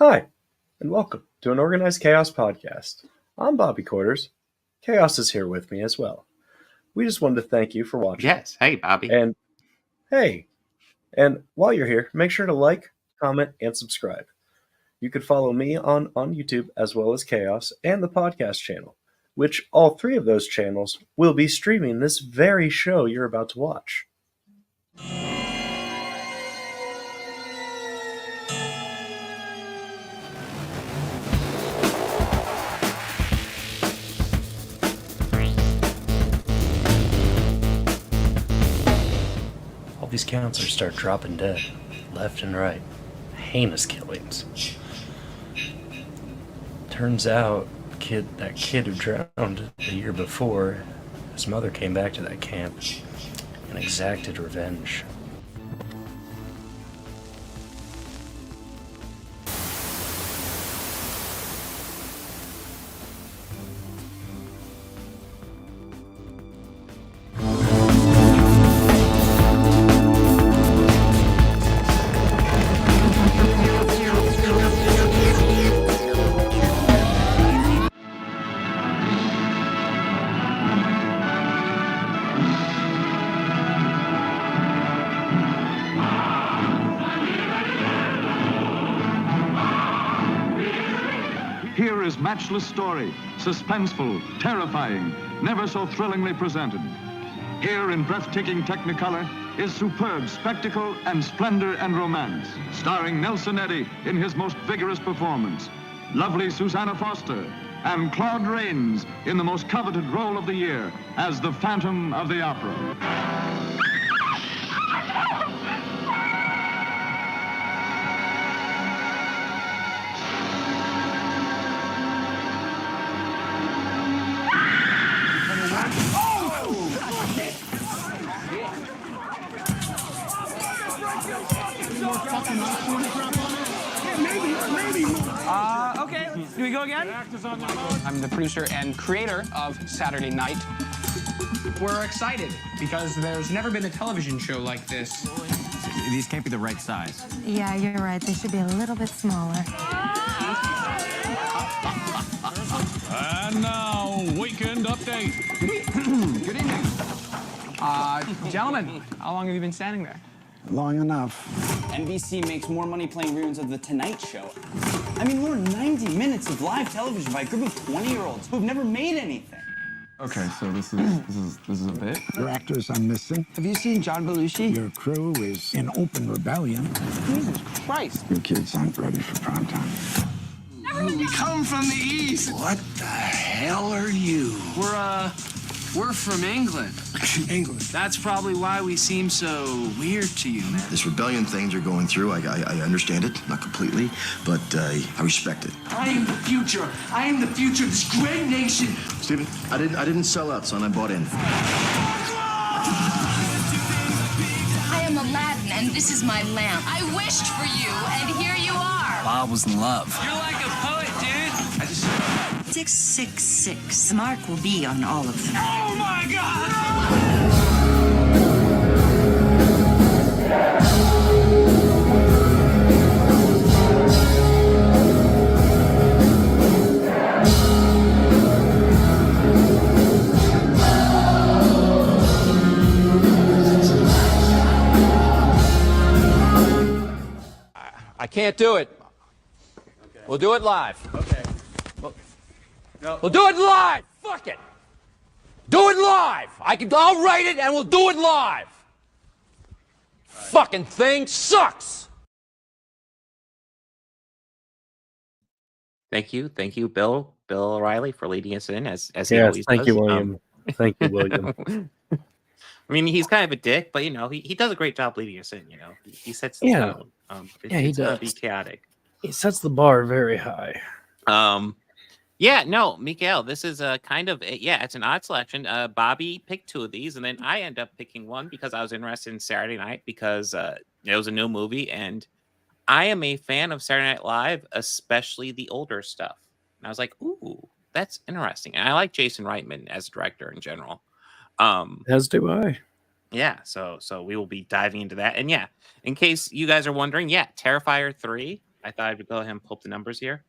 Hi, and welcome to an Organized Chaos podcast. I'm Bobby Quarters. Chaos is here with me as well. We just wanted to thank you for watching. Yes. Hey, Bobby. And hey, and while you're here, make sure to like, comment, and subscribe. You can follow me on YouTube as well as Chaos and the podcast channel, which all three of those channels will be streaming this very show you're about to watch. All these counselors start dropping dead, left and right. Heinous killings. Turns out, that kid who drowned the year before, his mother came back to that camp and exacted revenge. Here is matchless story, suspenseful, terrifying, never so thrillingly presented. Here in breathtaking technicolor is superb spectacle and splendor and romance, starring Nelson Eddy in his most vigorous performance, lovely Susanna Foster, and Claude Rains in the most coveted role of the year as the Phantom of the Opera. Okay, do we go again? I'm the producer and creator of Saturday Night. We're excited because there's never been a television show like this. These can't be the right size. Yeah, you're right. They should be a little bit smaller. And now, weekend update. Good evening. Gentlemen, how long have you been standing there? Long enough. NBC makes more money playing reruns of The Tonight Show. I mean, we're 90 minutes of live television by a group of 20-year-olds who've never made anything. Okay, so this is a bit. Your actors are missing. Have you seen John Belushi? Your crew is in open rebellion. Jesus Christ. Your kids aren't ready for prime time. We come from the East. What the hell are you? We're from England. England. That's probably why we seem so weird to you, man. This rebellion thing you're going through, I understand it, not completely, but I respect it. I am the future. I am the future of this great nation. Stephen, I didn't sell out, son. I bought in. I am Aladdin, and this is my lamp. I wished for you, and here you are. Bob was in love. You're like a poet, dude. 666. The mark will be on all of them. Oh my God! I can't do it. Okay. We'll do it live. Okay. We'll do it live. Fuck it. Do it live. I'll write it and we'll do it live. Fucking thing sucks. Thank you, Bill O'Reilly, for leading us in as he Yes, always thank does. you, William. Thank you, William. I mean, he's kind of a dick, but he does a great job leading us in. He sets the tone. He does. Be does. chaotic. He sets the bar very high. Yeah, no, Mikael, this is a kind of it's an odd selection. Bobby picked two of these, and then I end up picking one because I was interested in Saturday Night because it was a new movie, and I am a fan of Saturday Night Live, especially the older stuff. And I was like, ooh, that's interesting. And I like Jason Reitman as a director in general. As do I. Yeah, so we will be diving into that. And yeah, in case you guys are wondering, Terrifier 3 I thought I'd go ahead and pull up the numbers here.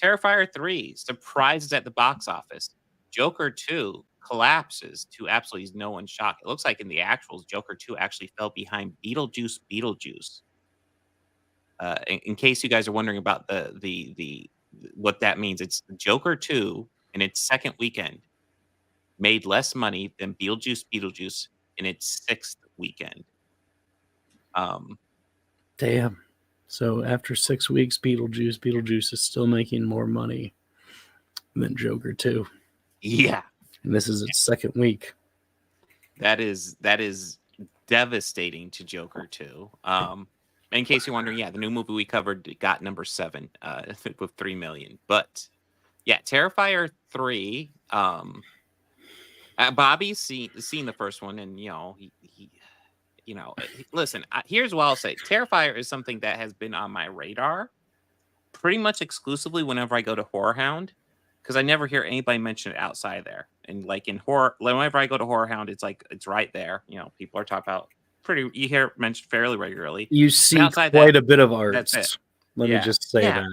Terrifier 3 surprises at the box office. Joker 2 collapses to absolutely no one's shock. It looks like in the actuals, Joker 2 actually fell behind Beetlejuice. In case you guys are wondering about the what that means, it's Joker 2 in its second weekend made less money than Beetlejuice in its sixth weekend. Damn. So after 6 weeks, Beetlejuice is still making more money than Joker 2. Yeah. And this is its second week. That is devastating to Joker 2. In case you're wondering, yeah, the new movie we covered got number 7 with 3 million. But yeah, Terrifier 3. Bobby's seen the first one, and listen. Here's what I'll say: Terrifier is something that has been on my radar pretty much exclusively whenever I go to Horror Hound, because I never hear anybody mention it outside there. And like in horror, whenever I go to Horror Hound, it's like it's right there. People are talking about you hear it mentioned fairly regularly. You see quite a bit of art. Let me just say that.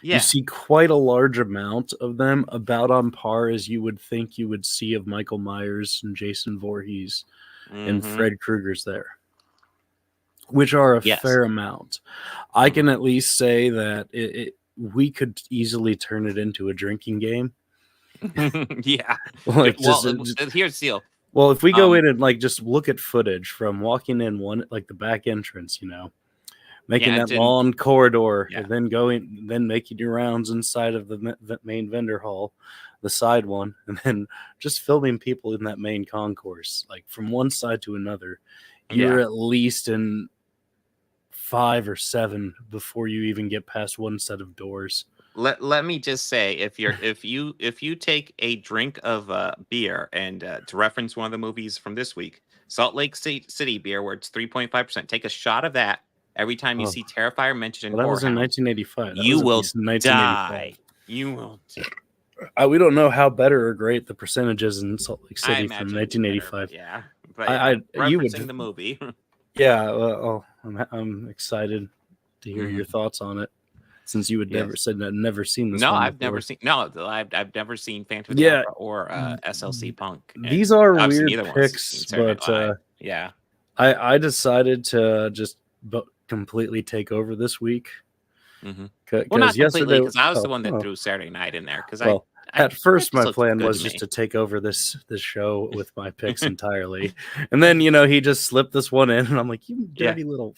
Yeah. You see quite a large amount of them, about on par as you would think you would see of Michael Myers and Jason Voorhees and Fred Krueger's there, which are a fair amount. I can at least say that we could easily turn it into a drinking game. Yeah. Like here's the deal. Well, if we go in and like just look at footage from walking in the back entrance, making that long corridor, and then making your rounds inside of the main vendor hall, the side one, and then just filming people in that main concourse, like from one side to another. You're at least in 5 or 7 before you even get past one set of doors. Let me just say, if you take a drink of beer and to reference one of the movies from this week, Salt Lake City beer, where it's 3.5%, take a shot of that every time you see Terrifier mentioned in That was in Horror 1985. You will die. You will. We don't know how better or great the percentage is in Salt Lake City from 1985. Yeah, but you would the movie. Yeah, well, I'm excited to hear your thoughts on it, since you had never seen this. No, one I've before. never seen. No, I've never seen Phantom of the Opera or SLC Punk. These are weird picks, but I decided to just completely take over this week. Well, not completely, because I was the one that threw Saturday Night in there. Because at first my plan was just to take over this show with my picks entirely, and then he just slipped this one in, and I'm like, you dirty little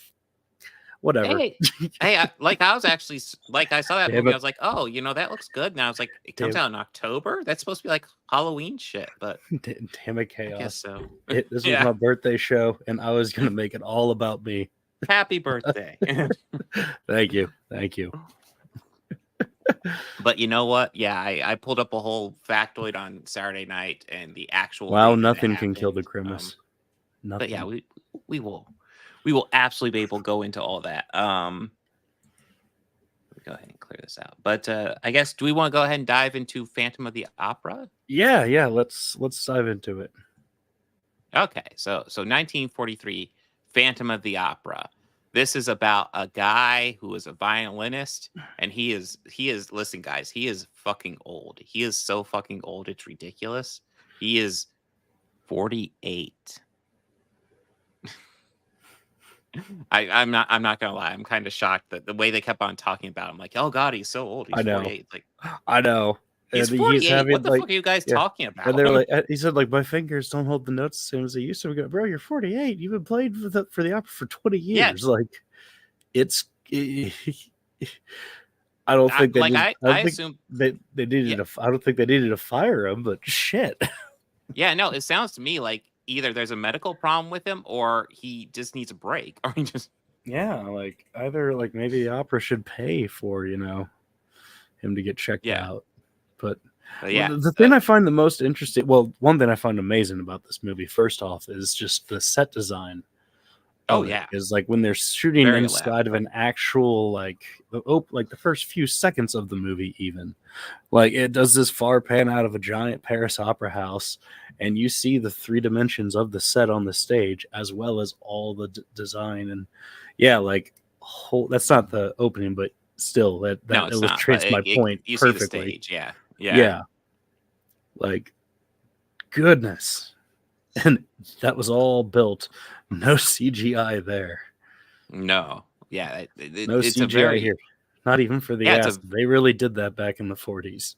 whatever. Hey, I was actually I saw that movie. I was like, oh, that looks good. And I was like, it comes out in October. That's supposed to be like Halloween shit. But damn it, chaos. I guess so. This was my birthday show, and I was gonna make it all about me. Happy birthday. Thank you. But you know what? Yeah, I pulled up a whole factoid on Saturday night, and the actual nothing can kill the grimace. Nothing. But yeah, we will absolutely be able to go into all that. Let me go ahead and clear this out. But I guess, do we want to go ahead and dive into Phantom of the Opera? Yeah. Let's dive into it. Okay, so 1943, Phantom of the Opera. This is about a guy who is a violinist, and he is listen, guys, he is fucking old. He is so fucking old, it's ridiculous. He is 48. I'm not gonna lie, I'm kind of shocked that the way they kept on talking about him, like, oh god, he's so old. He's 48. Like, I know. He's 48. What the fuck are you guys talking about? And they're like, he said, like, my fingers don't hold the notes the same as they used to. We go, bro, you're 48. You've been playing for the opera for 20 years. Yeah. Like, it's. I don't think they. I assume they needed I don't think they needed to fire him, but shit. Yeah, no, it sounds to me like either there's a medical problem with him, or he just needs a break, or he just. Yeah, like either like maybe the opera should pay for him to get checked out. But yeah, the thing I find the most interesting, one thing I find amazing about this movie, first off, is just the set design. Oh yeah, is like when they're shooting inside of an actual like the first few seconds of the movie, even like it does this far pan out of a giant Paris opera house, and you see the 3 dimensions of the set on the stage as well as all the design, and that's not the opening, but still that No, it's not. illustrates But my point you see the perfectly. stage, yeah. Yeah. Like, goodness. And that was all built. No CGI there. No, yeah, No it's CGI a very here. Not even for the Yeah, ass. They really did that back in the 40s.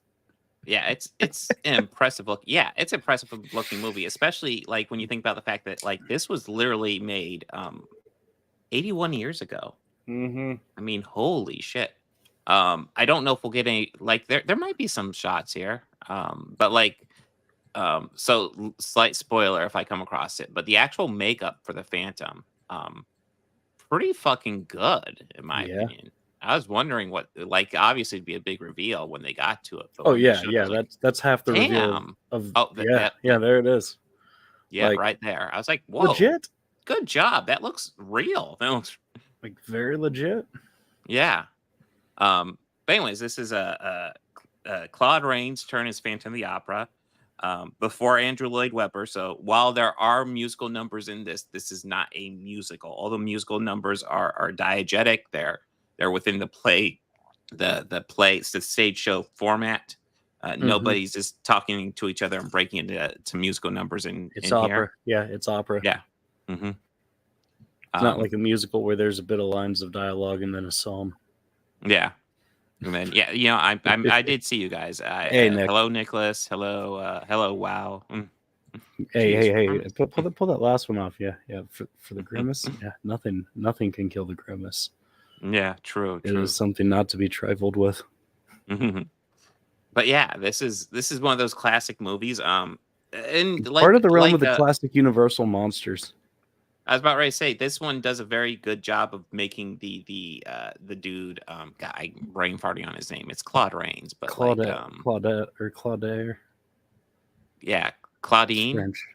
yeah, it's an impressive look. Yeah, it's an impressive looking movie, especially like when you think about the fact that like this was literally made 81 years ago. Mm-hmm. I mean, holy shit. I don't know if we'll get any like there might be some shots here. But like slight spoiler if I come across it, but the actual makeup for the Phantom, pretty fucking good in my opinion. I was wondering what like obviously it'd be a big reveal when they got to it. But Oh when they yeah, showed it, I yeah. was like, That's half the reveal damn. of Oh, yeah, there it is. Yeah, Like, right there. I was like, whoa, legit. good job. That looks real. That looks Like very legit. yeah. But anyways, this is a Claude Rains' turn as Phantom of the Opera. Before Andrew Lloyd Webber. So while there are musical numbers in this, this is not a musical. All the musical numbers are diegetic. They're within the play, the stage show format. Nobody's just talking to each other and breaking into musical numbers It's in opera. here. Yeah, it's opera. Yeah. Mm-hmm. It's not like a musical where there's a bit of lines of dialogue and then a psalm. Yeah. And then I did see you guys. Hey, Nick. Hello, Nicholas. Hello, wow. Hey, pull that last one off. Yeah. For the grimace. Yeah, nothing can kill the grimace. Yeah, true. It is something not to be trifled with. But yeah, this is one of those classic movies. And like, part of the realm of the classic Universal monsters. I was about ready to say this one does a very good job of making the dude guy brain farting on his name. It's Claude Rains, but Claudette. Yeah, Claudine. French.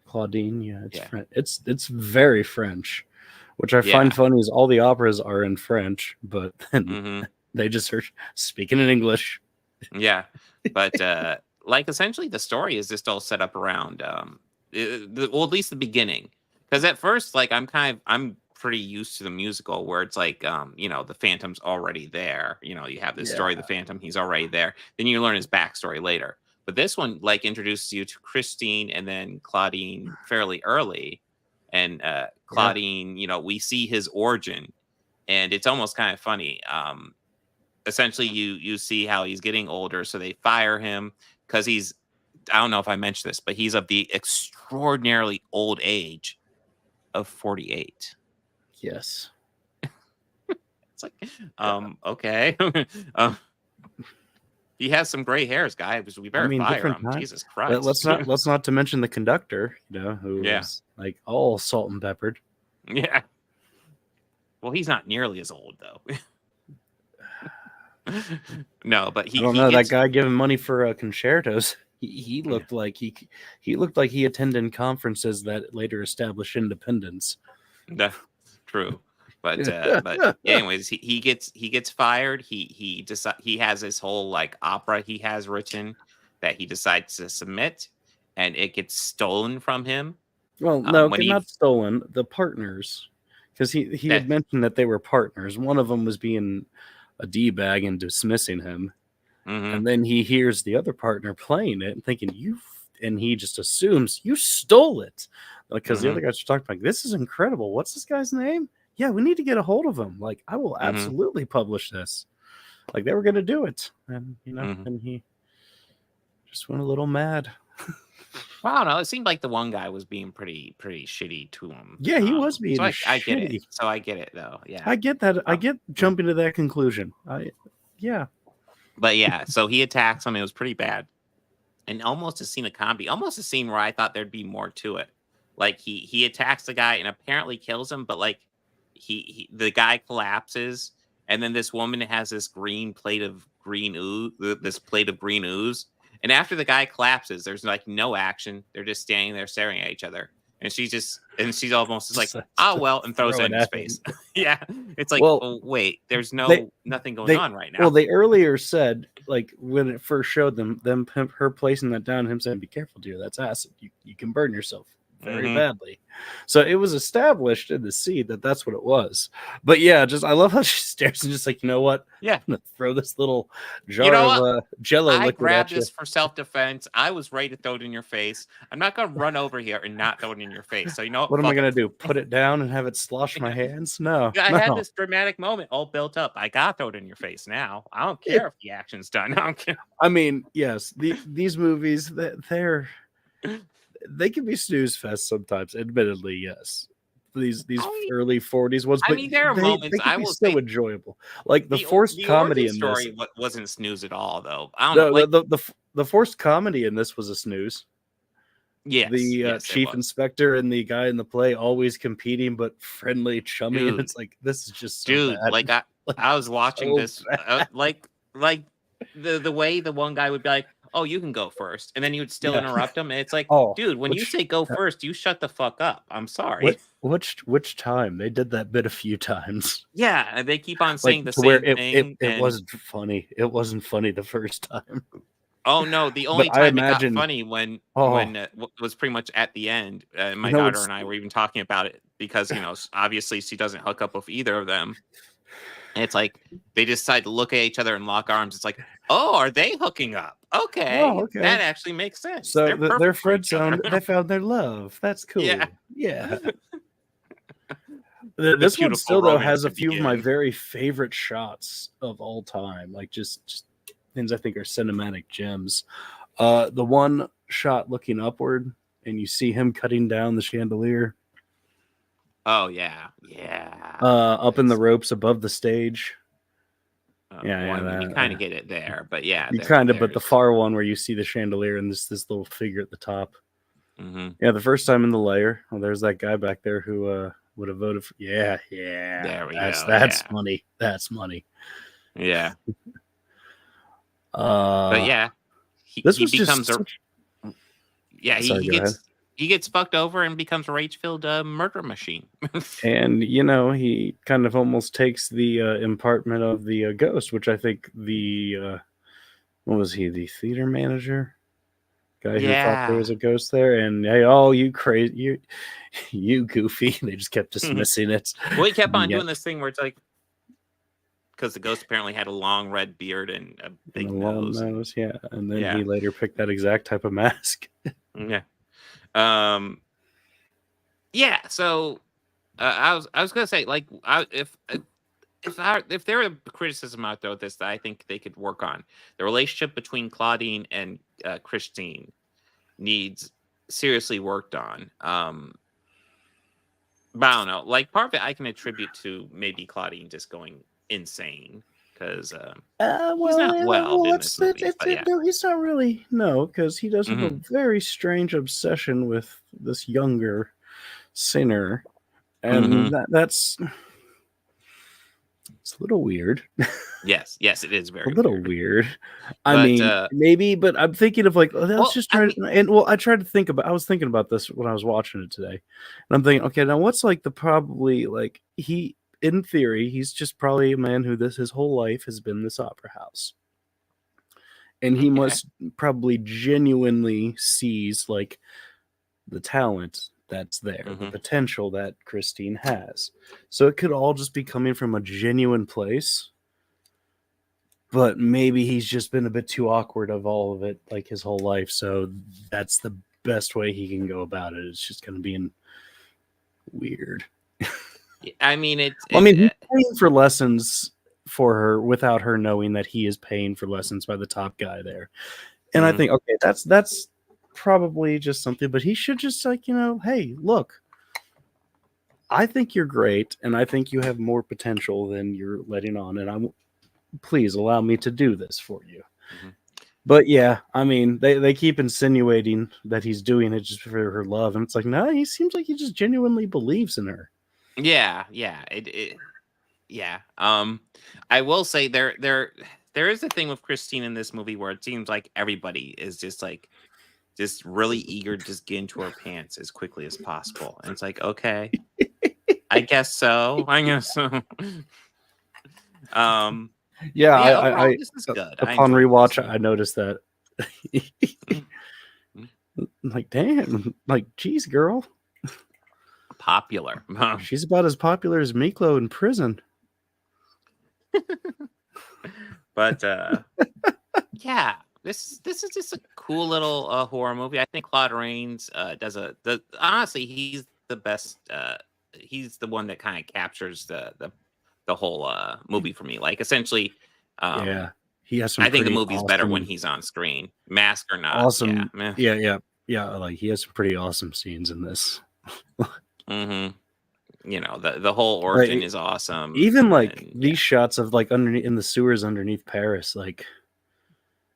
Claudine, yeah, French. It's very French, which I find funny is all the operas are in French, but then they just are speaking in English. Yeah, but like essentially the story is just all set up around well, at least the beginning. Because at first, like I'm pretty used to the musical where it's like the Phantom's already there. You have this story of the Phantom, he's already there. Then you learn his backstory later. But this one like introduces you to Christine and then Claudine fairly early. And Claudine, we see his origin, and it's almost kind of funny. Essentially you see how he's getting older, so they fire him because I don't know if I mentioned this, but he's of the extraordinarily old age of 48. Yes. It's like, okay. He has some gray hairs, guy. We better fire him. Time. Jesus Christ. Let's not to mention the conductor, who is like all salt and peppered. Yeah. Well, he's not nearly as old though. No, but I don't know that guy giving money for concertos. He looked like he attended conferences that later established independence. True, but anyways, he gets fired. He has this whole like opera he has written that he decides to submit, and it gets stolen from him. Well, no, not stolen. The partners, because he had mentioned that they were partners. One of them was being a D-bag and dismissing him. And then he hears the other partner playing it and thinking, and he just assumes you stole it. Because the other guys are talking like, this is incredible. What's this guy's name? Yeah, we need to get a hold of him. Like, I will absolutely publish this. Like, they were going to do it. And, and he just went a little mad. Well, I don't know. It seemed like the one guy was being pretty shitty to him. Yeah, he was being shitty. I get it. So I get it, though. Yeah. I get that. I get jumping to that conclusion. Yeah. But yeah, so he attacks him. It was pretty bad. And almost a scene of comedy. Almost a scene where I thought there'd be more to it. Like, he attacks the guy and apparently kills him, but, like, the guy collapses, and then this woman has this plate of green ooze. And after the guy collapses, there's, like, no action. They're just standing there staring at each other. And she's almost just like, well, and throws it in his face. Yeah. It's like, well, wait, there's nothing going on right now. Well, they earlier said, like, when it first showed her placing that down, him saying, be careful, dear, that's acid. You can burn yourself very badly. So it was established in the scene that that's what it was. But yeah, just I love how she stares and just like, you know what? Yeah. I'm gonna throw this little jar You know of Jello I liquid grabbed at you. this for self-defense. I was ready to throw it in your face. I'm not gonna run over here and not throw it in your face. So you know What am I fuck gonna it. do? Put it down and have it slosh my hands? No, I no. had this dramatic moment all built up. I gotta throw it in your face now. I don't care if the action's done. I don't care. I mean, yes, these movies they can be snooze fest sometimes. Admittedly, yes. These early 40s ones, I but mean, there are moments they can I be will so say enjoyable. Like the the forced comedy origin in story this. wasn't snooze at all, though. I don't know. No, Like, the forced comedy in this was a snooze. yes, The chief inspector and the guy in the play always competing but friendly, chummy, and Dude. it's like this is just so dude. bad. Like I was watching so this, like the way the one guy would be like, "Oh, you can go first," and then he would still Yeah. interrupt him, and it's like, Oh, dude, when you say go first, you shut the fuck up. I'm sorry. Which time they did that bit a few times? Yeah, and they keep on saying the to where same thing. it and- wasn't funny. It wasn't funny the first time. Oh no, the only But I time it imagine- got funny when Oh. was pretty much at the end. My No, daughter it's- and I were even talking about it because obviously she doesn't hook up with either of them. And it's like they decide to look at each other and lock arms. It's like, oh, are they hooking up? Okay, Oh, okay. that actually makes sense. So They're their perfect for friend each other. zone, they found their love. That's cool. Yeah. Yeah. This one beautiful still though romance has a to few of my begin. very favorite shots of all time. Like just things I think are cinematic gems. The one shot looking upward and you see him cutting down the chandelier. Oh yeah, Up in the ropes above the stage. Well, I mean, you kind of get it there, but yeah, You kind of, but the far one where you see the chandelier and this little figure at the top. Mm-hmm. Yeah, the first time in the layer, there's that guy back there who would have voted for. Yeah. There we That's go. that's yeah. money. That's money. Yeah, But but yeah, he was becomes just Sorry, he go gets he gets fucked over and becomes a rage-filled murder machine. and he kind of almost takes the impartment of the ghost, which I think the what was he, the theater manager guy who thought there was a ghost there, and hey, oh, you crazy, you goofy. They just kept dismissing it. Well, he kept on Yeah. doing this thing where it's like, because the ghost apparently had a long red beard and a big And a long nose. nose, yeah. And then Yeah. he later picked that exact type of mask. Yeah. Yeah. So I was gonna say, like, if there are criticism out there with this that I think they could work on, the relationship between Claudine and Christine needs seriously worked on. But I don't know. Like, part of it I can attribute to maybe Claudine just going insane because he's not well in this movie. But yeah. No, he's not really. No, because he does have a Mhm. very strange obsession with this younger sinner, and Mhm. that's it's a little weird. Yes, it is very A little weird. weird. I But, mean, maybe, but I'm thinking of like, let's Well, just I try mean- to, and well, I tried to think about, I was thinking about this when I was watching it today, and I'm thinking, okay, now what's like probably like in theory, he's just probably a man who his whole life has been this opera house. And he Okay. must probably genuinely sees like the talent that's there, the Mhm. potential that Christine has. So it could all just be coming from a genuine place. But maybe he's just been a bit too awkward of all of it, like his whole life. So that's the best way he can go about it. It's just going to be weird. I mean, He's paying for lessons for her without her knowing that he is paying for lessons by the top guy there. And I Mhm. think, okay, that's probably just something, but he should just like, hey, look, I think you're great, and I think you have more potential than you're letting on, and please allow me to do this for you. Mhm. But yeah, I mean, they keep insinuating that he's doing it just for her love, and it's like, no, he seems like he just genuinely believes in her. Yeah. I will say there is a thing with Christine in this movie where it seems like everybody is just really eager to just get into her pants as quickly as possible. And it's like, okay, I guess so. Yeah, overall, this is good. I Upon enjoyed rewatch, this. I noticed that. Like, damn, like, geez, girl, popular. She's about as popular as Miklo in prison. But yeah, this is just a cool little horror movie. I think Claude Rains does honestly, he's the best. He's the one that kind of captures the whole movie for me. Like essentially, Yeah, he has some. I think the pretty movie's better when awesome- he's on screen, mask or not. Awesome. Yeah. Yeah. Like he has some pretty awesome scenes in this. You know, the whole origin is awesome. Even like these shots of like underneath in the sewers underneath Paris, like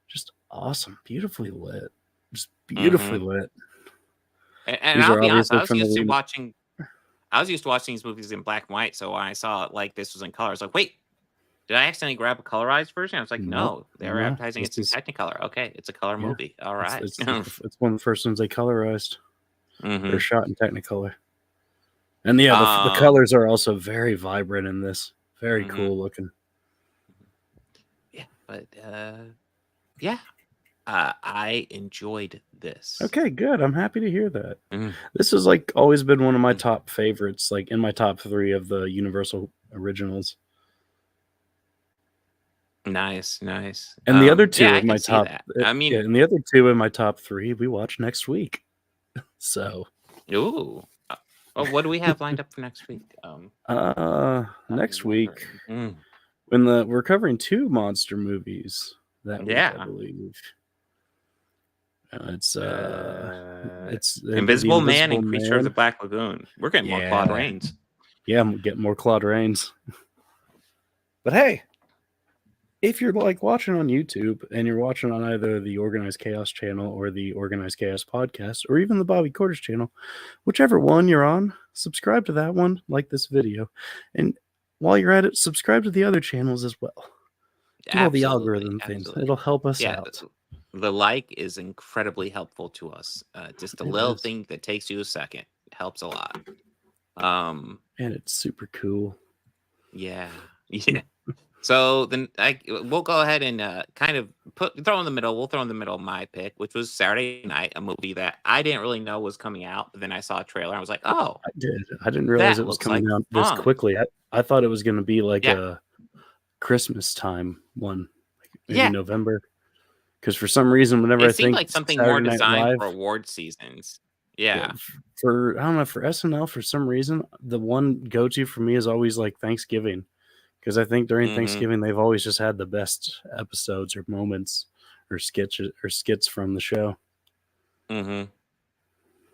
just awesome, beautifully lit, just beautifully lit. And These I'll are be honest, obviously I was from used to watching these movies in black and white. So when I saw it like this was in color, I was like, wait, did I accidentally grab a colorized version? I was like, no, they were advertising it's in Technicolor. Okay, it's a color movie. All right. It's one of the first ones they colorized. They're shot in Technicolor. And the colors are also very vibrant in this. Very cool looking. Yeah, but I enjoyed this. Okay, good. I'm happy to hear that. This has like always been one of my top favorites, like in my top 3 of the Universal originals. Nice. And the other 2 I of can my see top. that. I mean, and the other 2 in my top 3 we watch next week. So, ooh. Oh, what do we have lined up for next week? Next week, when we're covering 2 monster movies that week, I believe. It's Invisible Man and Creature of the Black Lagoon. We're getting more Claude Rains. Yeah, I'm getting more Claude Rains. But hey, if you're like watching on YouTube and you're watching on either the Organized Chaos channel or the Organized Chaos podcast or even the Bobby Quarters channel, whichever one you're on, subscribe to that one, like this video. And while you're at it, subscribe to the other channels as well. Do all the algorithm things. It'll help us out. The like is incredibly helpful to us. Just a little thing that takes you a second. Helps a lot. And it's super cool. Yeah. So then we'll go ahead and kind of throw in the middle. We'll throw in the middle my pick, which was Saturday Night, a movie that I didn't really know was coming out. But then I saw a trailer. I was like, oh, I did. I didn't realize it was coming out this quickly. I thought it was going to be like a Christmas time one, like maybe November. Because for some reason, whenever I think like something Saturday more Night designed Live, for award seasons. Yeah. For I don't know, for SNL, for some reason, the one go-to for me is always like Thanksgiving. Because I think during Thanksgiving, they've always just had the best episodes or moments or skits from the show. I'm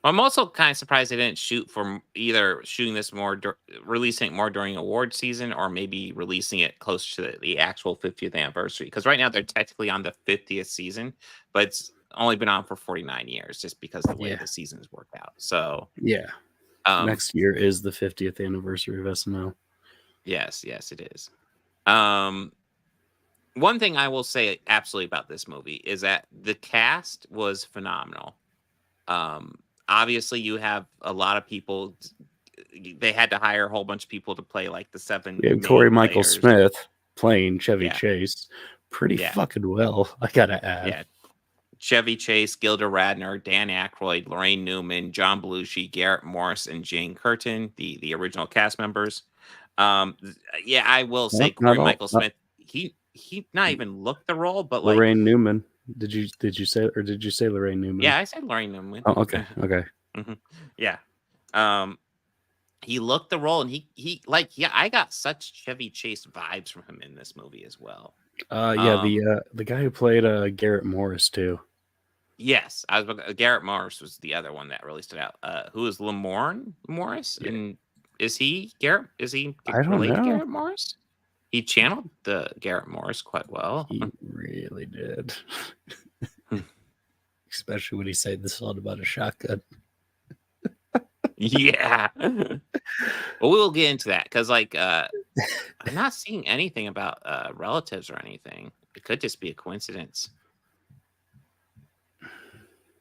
also kind of surprised they didn't shoot for either shooting this more, releasing it more during award season, or maybe releasing it close to the actual 50th anniversary. Because right now they're technically on the 50th season, but it's only been on for 49 years just because of the way the seasons worked out. So next year is the 50th anniversary of SNL. Yes, it is. One thing I will say absolutely about this movie is that the cast was phenomenal. Obviously, you have a lot of people. They had to hire a whole bunch of people to play like the 7. We had Corey Michael Smith playing Chevy Chase pretty fucking well, I gotta add. Yeah. Chevy Chase, Gilda Radner, Dan Aykroyd, Lorraine Newman, John Belushi, Garrett Morris, and Jane Curtin, the original cast members. I will say Corey Michael Smith. He not even looked the role, but like Lorraine Newman. Did you say Lorraine Newman? Yeah, I said Lorraine Newman. Oh, okay. Yeah. He looked the role, and he I got such Chevy Chase vibes from him in this movie as well. The guy who played Garrett Morris too. Yes, Garrett Morris was the other one that really stood out. Who is Lamorne Morris? Yeah. And is he Garrett? Is he related to Garrett Morris? He channeled the Garrett Morris quite well. He really did. Especially when he said this all about a shotgun. Yeah. Well, we'll get into that because, I'm not seeing anything about relatives or anything. It could just be a coincidence.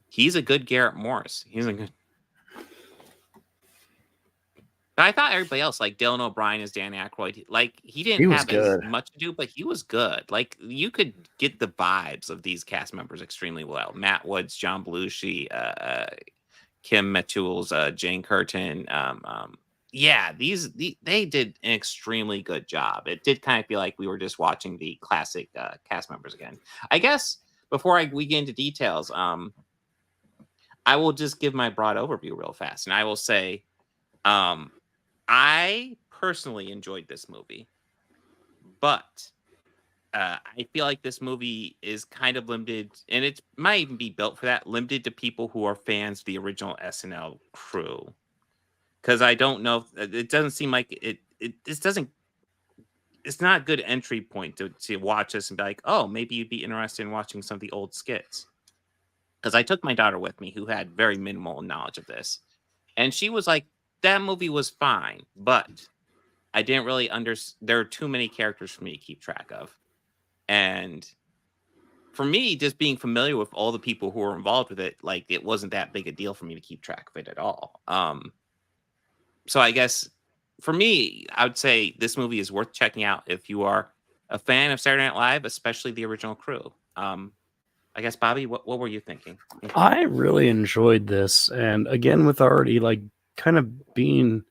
He's a good Garrett Morris. He's a good. But I thought everybody else, like Dylan O'Brien as Dan Aykroyd, he didn't have as much to do, but he was good. Like you could get the vibes of these cast members extremely well. Matt Woods, John Belushi, Kim Metul's Jane Curtin. Yeah, they did an extremely good job. It did kind of feel like we were just watching the classic cast members again. I guess before we get into details, I will just give my broad overview real fast, and I will say, I personally enjoyed this movie, but I feel like this movie is kind of limited, and it might even be built for that, limited to people who are fans of the original SNL crew. Because I don't know, it doesn't seem like this doesn't. It's not a good entry point to watch this and be like, oh, maybe you'd be interested in watching some of the old skits. Because I took my daughter with me, who had very minimal knowledge of this, and she was like, that movie was fine, but I didn't really there are too many characters for me to keep track of. And for me, just being familiar with all the people who were involved with it, like, it wasn't that big a deal for me to keep track of it at all. So I guess for me, I would say this movie is worth checking out if you are a fan of Saturday Night Live, especially the original crew. I guess, Bobby, what were you thinking? I really enjoyed this. And again, with already like kind of being,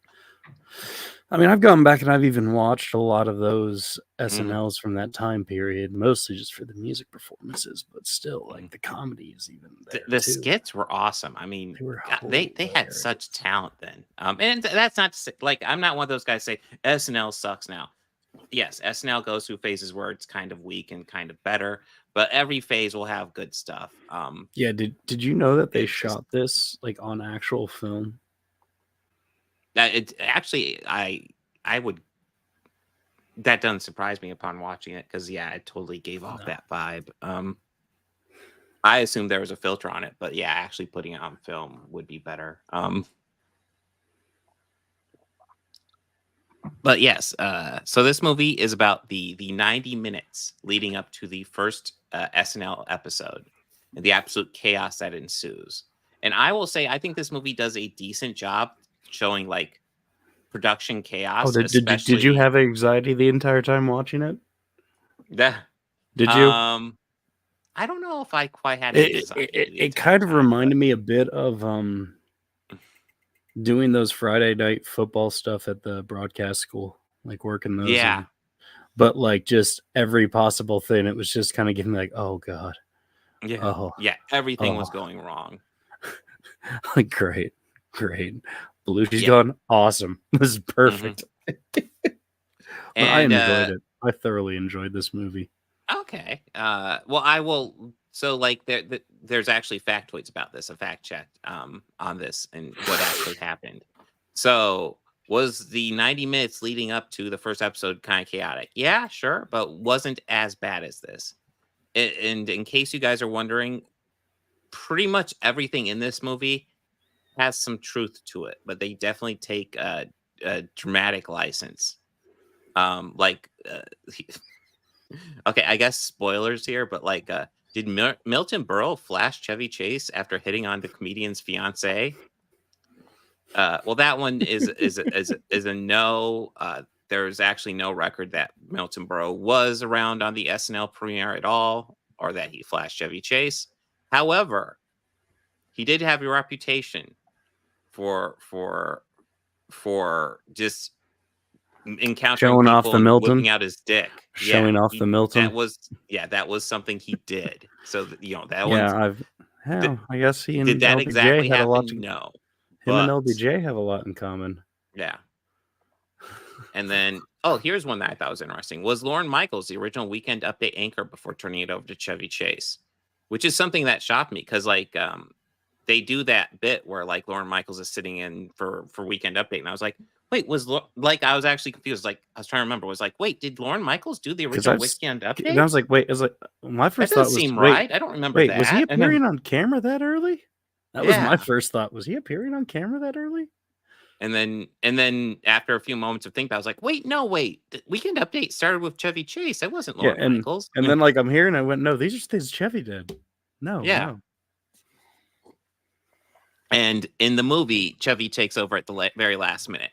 I mean, I've gone back and I've even watched a lot of those SNLs from that time period, mostly just for the music performances, but still, like, the comedy is even there. The skits were awesome. I mean, they had such talent then. And that's not to say, like, I'm not one of those guys say SNL sucks now. Yes, SNL goes through phases where it's kind of weak and kind of better, but every phase will have good stuff. Yeah, did you know that they shot this like on actual film? It actually, I would. That doesn't surprise me upon watching it, because yeah, it totally gave off that vibe. I assumed there was a filter on it, but yeah, actually putting it on film would be better. But yes, so this movie is about the 90 minutes leading up to the first SNL episode and the absolute chaos that ensues. And I will say, I think this movie does a decent job showing like production chaos. Oh, did you have anxiety the entire time watching it? Yeah. Did you? I don't know if I quite had it kind of reminded me a bit of doing those Friday night football stuff at the broadcast school, like working those. Yeah. But like just every possible thing, it was just kind of giving me like, oh God. Yeah. Oh. Yeah. Everything was going wrong. Like, great. Belushi's gone. Awesome. This is perfect. And I enjoyed it. I thoroughly enjoyed this movie. Okay. Well, I will. So, like, there's actually factoids about this. A fact check on this and what actually happened. So, was the 90 minutes leading up to the first episode kind of chaotic? Yeah, sure, but wasn't as bad as this. And in case you guys are wondering, pretty much everything in this movie has some truth to it, but they definitely take a dramatic license. Okay, I guess spoilers here, but like, did Milton Berle flash Chevy Chase after hitting on the comedian's fiance? Well, that one is a no. There's actually no record that Milton Berle was around on the SNL premiere at all, or that he flashed Chevy Chase. However, he did have a reputation for just encountering showing people off the and Milton, whipping out his dick, showing off the Milton. That was something he did. So that one. I guess he and did that LBJ exactly had happen? a lot to, no, him and LBJ have a lot in common. Yeah. And then, here's one that I thought was interesting. Was Lorne Michaels the original Weekend Update anchor before turning it over to Chevy Chase? Which is something that shocked me, because like they do that bit where like Lorne Michaels is sitting in for Weekend Update, and I was like, wait, I was actually confused. Like, I was trying to remember. Wait, did Lorne Michaels do the original Weekend Update? And I was like, wait, my first that thought doesn't was, seem right. I don't remember that. Wait, was he appearing on camera that early? That was my first thought. Was he appearing on camera that early? And then after a few moments of thinking, I was like, wait. Weekend Update started with Chevy Chase. That wasn't Lorne Michaels. And then like I'm hearing, I went, no, these are things Chevy did. No. And in the movie, Chevy takes over at the very last minute.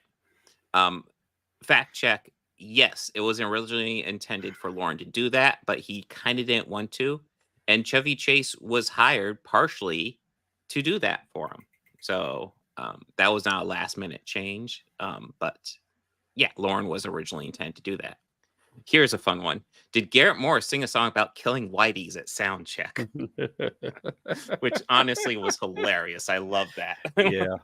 Fact check. Yes, it was originally intended for Lorne to do that, but he kind of didn't want to. And Chevy Chase was hired partially to do that for him. So that was not a last minute change. But yeah, Lauren was originally intended to do that. Here's a fun one. Did Garrett Morris sing a song about killing whiteys at sound check? Which honestly was hilarious. I love that. Yeah.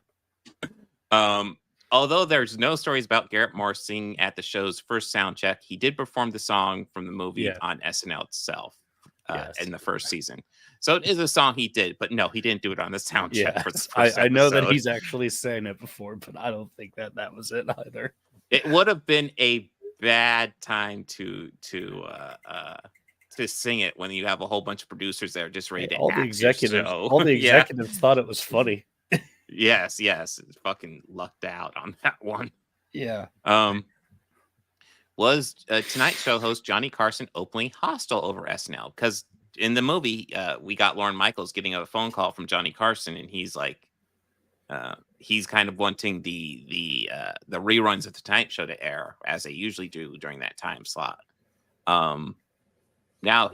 Although there's no stories about Garrett Morris singing at the show's first sound check, he did perform the song from the movie on SNL itself in the first season. So it is a song he did, but no, he didn't do it on the sound check for this first I know that episode. he's actually sang it before, but I don't think that was it either. It would have been a bad time to sing it when you have a whole bunch of producers there just ready to all the act your executives, show. all the executives thought it was funny. Yes, fucking lucked out on that one. Yeah. Was Tonight Show host Johnny Carson openly hostile over SNL? Because in the movie, we got Lorne Michaels getting a phone call from Johnny Carson, and he's like, he's kind of wanting the reruns of the Tonight Show to air as they usually do during that time slot. Now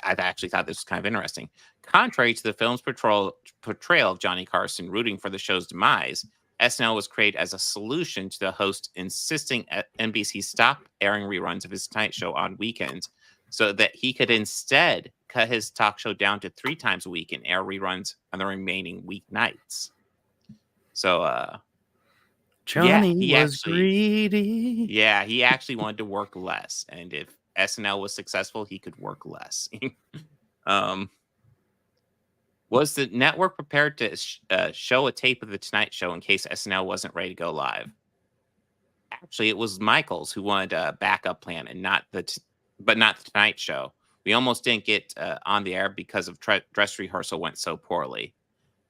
I've actually thought this was kind of interesting. Contrary to the film's portrayal of Johnny Carson rooting for the show's demise, SNL was created as a solution to the host insisting NBC stop airing reruns of his Tonight Show on weekends so that he could instead cut his talk show down to 3 times a week and air reruns on the remaining weeknights. So, Johnny was greedy. Yeah, he actually wanted to work less. And if SNL was successful, he could work less. Was the network prepared to show a tape of the Tonight Show in case SNL wasn't ready to go live? Actually, it was Michaels who wanted a backup plan, and not the Tonight Show. We almost didn't get on the air because of dress rehearsal went so poorly.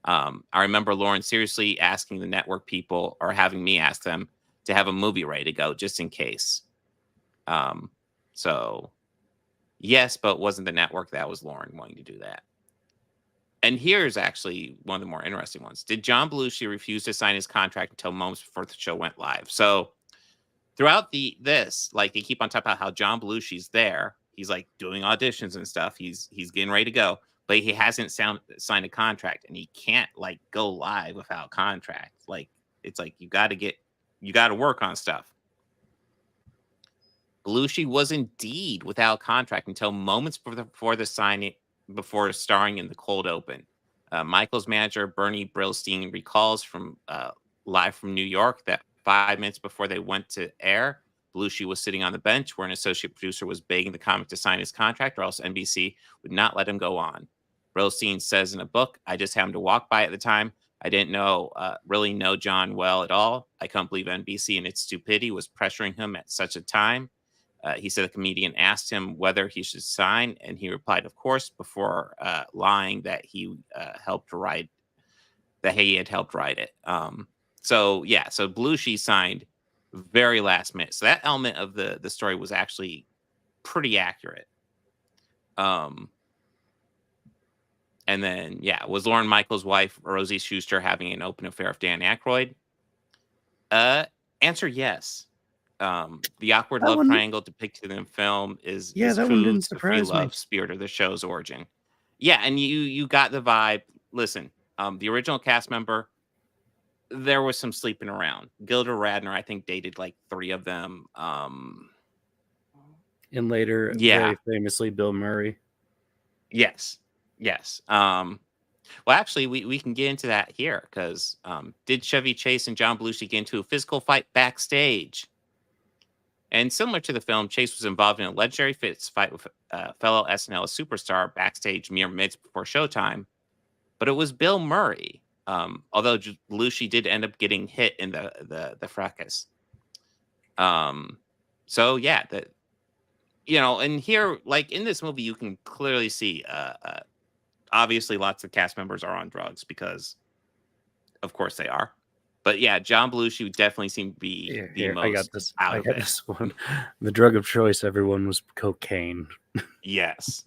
I remember Lauren seriously asking the network people, or having me ask them, to have a movie ready to go just in case. So yes, but it wasn't the network. That was Lauren wanting to do that. And here's actually one of the more interesting ones. Did John Belushi refuse to sign his contract until moments before the show went live? So throughout this, like, they keep on talking about how John Belushi's there. He's like doing auditions and stuff. He's getting ready to go, but he hasn't signed a contract, and he can't like go live without contract. Like, it's like you got to work on stuff. Belushi was indeed without contract until moments before the signing, before starring in the cold open. Michael's manager, Bernie Brillstein, recalls from live from New York that 5 minutes before they went to air, Belushi was sitting on the bench where an associate producer was begging the comic to sign his contract, or else NBC would not let him go on. Brillstein says in a book, "I just happened to walk by at the time. I didn't really know John well at all. I couldn't believe NBC in its stupidity was pressuring him at such a time." He said the comedian asked him whether he should sign, and he replied, "Of course," before lying that he helped write, that he had helped write it. So Belushi signed very last minute. So that element of the story was actually pretty accurate. And then, was Lorne Michaels' wife, Rosie Schuster, having an open affair with Dan Aykroyd? Answer yes. The awkward love triangle depicted in the film is that one didn't surprise me. Love spirit of the show's origin. Yeah, and you got the vibe. Listen, the original cast member, there was some sleeping around. Gilda Radner, I think, dated like 3 of them. And later, very famously, Bill Murray. Yes. Well, actually, we can get into that here, because did Chevy Chase and John Belushi get into a physical fight backstage? And similar to the film, Chase was involved in a legendary fist fight with fellow SNL superstar backstage mere minutes before showtime, but it was Bill Murray. Although Belushi did end up getting hit in the fracas. And here, like in this movie, you can clearly see, obviously lots of cast members are on drugs, because of course they are. But yeah, John Belushi definitely seemed to be the most. I got this one. The drug of choice, everyone, was cocaine. Yes.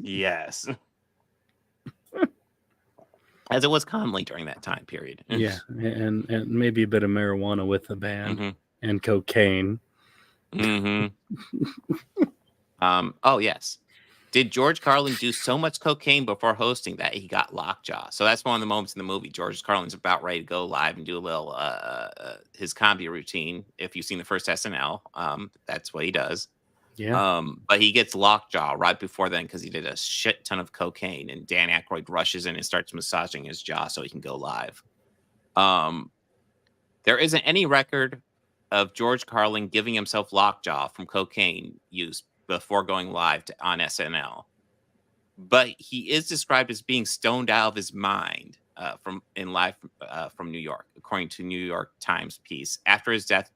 As it was commonly during that time period. Yeah, and maybe a bit of marijuana with the band, and cocaine. Oh yes. Did George Carlin do so much cocaine before hosting that he got lockjaw? So that's one of the moments in the movie. George Carlin's about ready to go live and do a little his comedy routine. If you've seen the first SNL, that's what he does. Yeah. But he gets lockjaw right before then because he did a shit ton of cocaine, and Dan Aykroyd rushes in and starts massaging his jaw so he can go live. There isn't any record of George Carlin giving himself lockjaw from cocaine use before going live on SNL, but he is described as being stoned out of his mind from New York, according to New York Times piece after his death.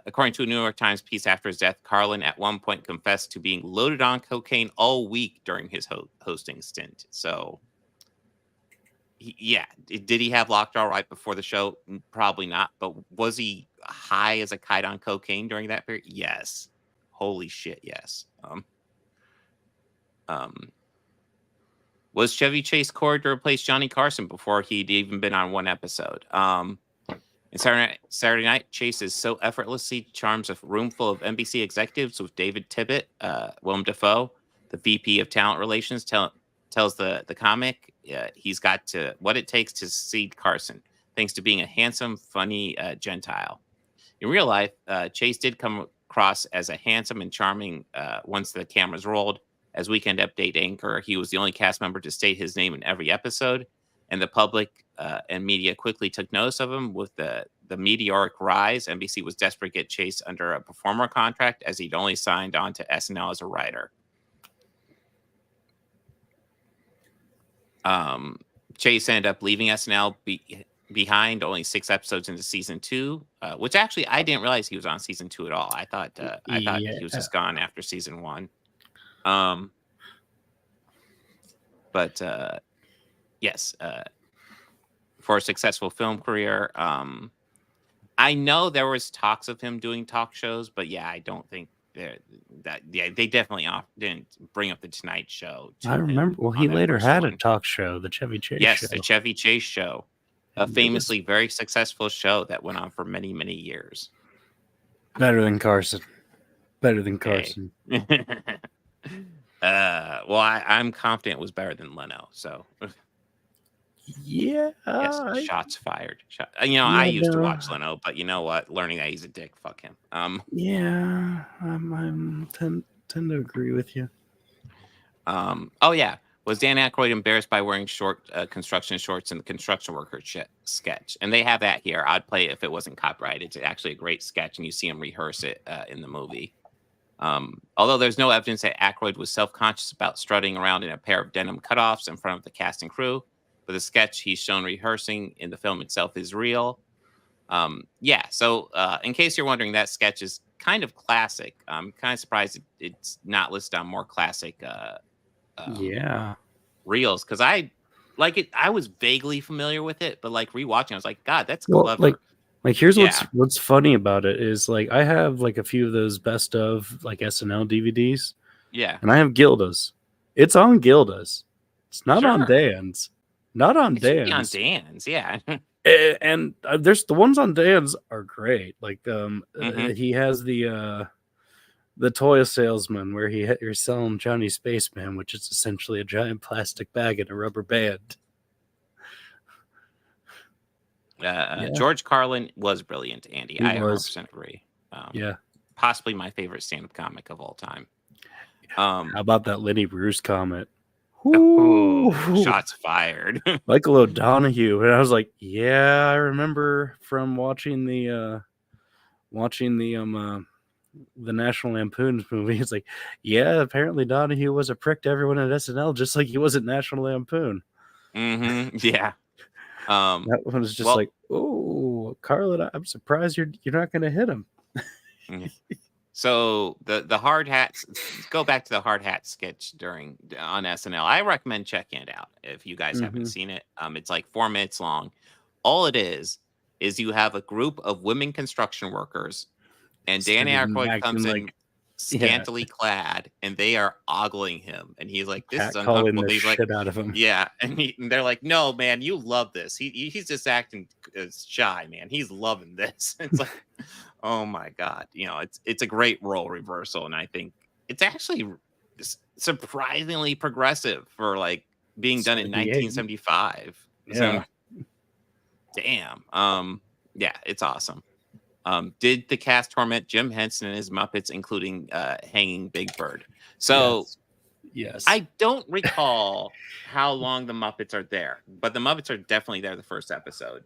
According to a New York Times piece after his death, Carlin at one point confessed to being loaded on cocaine all week during his hosting stint. So, did he have lockjaw right before the show? Probably not. But was he high as a kite on cocaine during that period? Yes. Holy shit, yes. Was Chevy Chase cored to replace Johnny Carson before he'd even been on one episode? In Saturday Night, Chase is so effortlessly charms a room full of NBC executives with David Tibet, Willem Dafoe, the VP of Talent Relations, tells the comic he's got what it takes to succeed Carson, thanks to being a handsome, funny Gentile. In real life, Chase did come across as a handsome and charming once the cameras rolled. As Weekend Update anchor, he was the only cast member to state his name in every episode, and the public and media quickly took notice of him. With the meteoric rise, NBC was desperate to get Chase under a performer contract, as he'd only signed on to SNL as a writer. Chase ended up leaving SNL behind only 6 episodes into season 2, which actually I didn't realize he was on season 2 at all. I thought he was just gone after season 1. Yes, for a successful film career. I know there was talks of him doing talk shows, but I don't think they definitely didn't bring up the Tonight Show. I remember. Well, he later had a talk show, the Chevy Chase show. Yes, the Chevy Chase show, a famously very successful show that went on for many, many years. Better than Carson. Better than Carson. Well, I'm confident it was better than Leno. So, yes, shots fired. I used to watch Leno, but you know what? Learning that he's a dick, fuck him. Yeah, I'm tend to agree with you. Was Dan Aykroyd embarrassed by wearing short construction shorts in the construction worker sketch? And they have that here. I'd play it if it wasn't copyrighted. It's actually a great sketch, and you see him rehearse it in the movie. Although there's no evidence that Aykroyd was self-conscious about strutting around in a pair of denim cutoffs in front of the cast and crew, but the sketch he's shown rehearsing in the film itself is real. So in case you're wondering, that sketch is kind of classic. I'm kind of surprised it's not listed on more classic reels, because I like it. I was vaguely familiar with it, but like rewatching, I was like, God, that's clever. Like here's what's funny about it is, like, I have like a few of those best of like SNL DVDs. Yeah. And I have Gilda's. It's on Gilda's. It's not on Dan's. Not on Dan's. On Dan's, yeah. And there's the ones on Dan's are great. Like he has the toy salesman where you're selling Johnny Spaceman, which is essentially a giant plastic bag and a rubber band. George Carlin was brilliant, Andy. I 100% agree. Possibly my favorite stand-up comic of all time. How about that Lenny Bruce comment? Shots fired. Michael O'Donoghue. And I was like, I remember from watching the National Lampoon's movie. It's like, apparently Donahue was a prick to everyone at SNL, just like he was at National Lampoon. Mm-hmm. Yeah. That one was just like, oh, Carlin, I'm surprised you're not going to hit him. So the hard hats, go back to the hard hat sketch on SNL. I recommend checking it out if you guys haven't seen it. It's like 4 minutes long. All it is you have a group of women construction workers, and Dan Aykroyd comes in scantily clad, and they are ogling him, and he's like, "This is uncomfortable." He's like, out of him. And they're like, "No, man, you love this. He's just acting shy, man. He's loving this." It's like, oh my god, it's a great role reversal, and I think it's actually surprisingly progressive for like being done in 1975. Yeah. So, damn. Yeah, it's awesome. Did the cast torment Jim Henson and his Muppets, including hanging Big Bird? So yes. I don't recall how long the Muppets are there, but the Muppets are definitely there the first episode.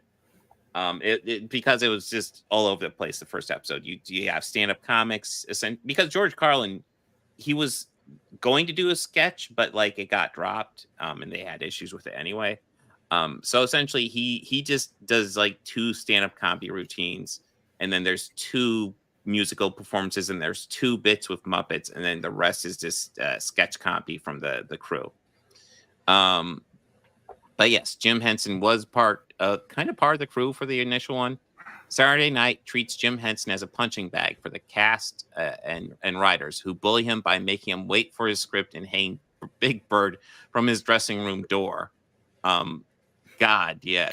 Because it was just all over the place the first episode. You have stand-up comics, because George Carlin, he was going to do a sketch, but like it got dropped, and they had issues with it anyway. So essentially he just does like 2 stand-up comedy routines, and then there's 2 musical performances, and there's 2 bits with Muppets, and then the rest is just sketch comedy from the crew. But yes, Jim Henson was kind of part of the crew for the initial one. Saturday Night treats Jim Henson as a punching bag for the cast and writers, who bully him by making him wait for his script and hang Big Bird from his dressing room door. God, yeah,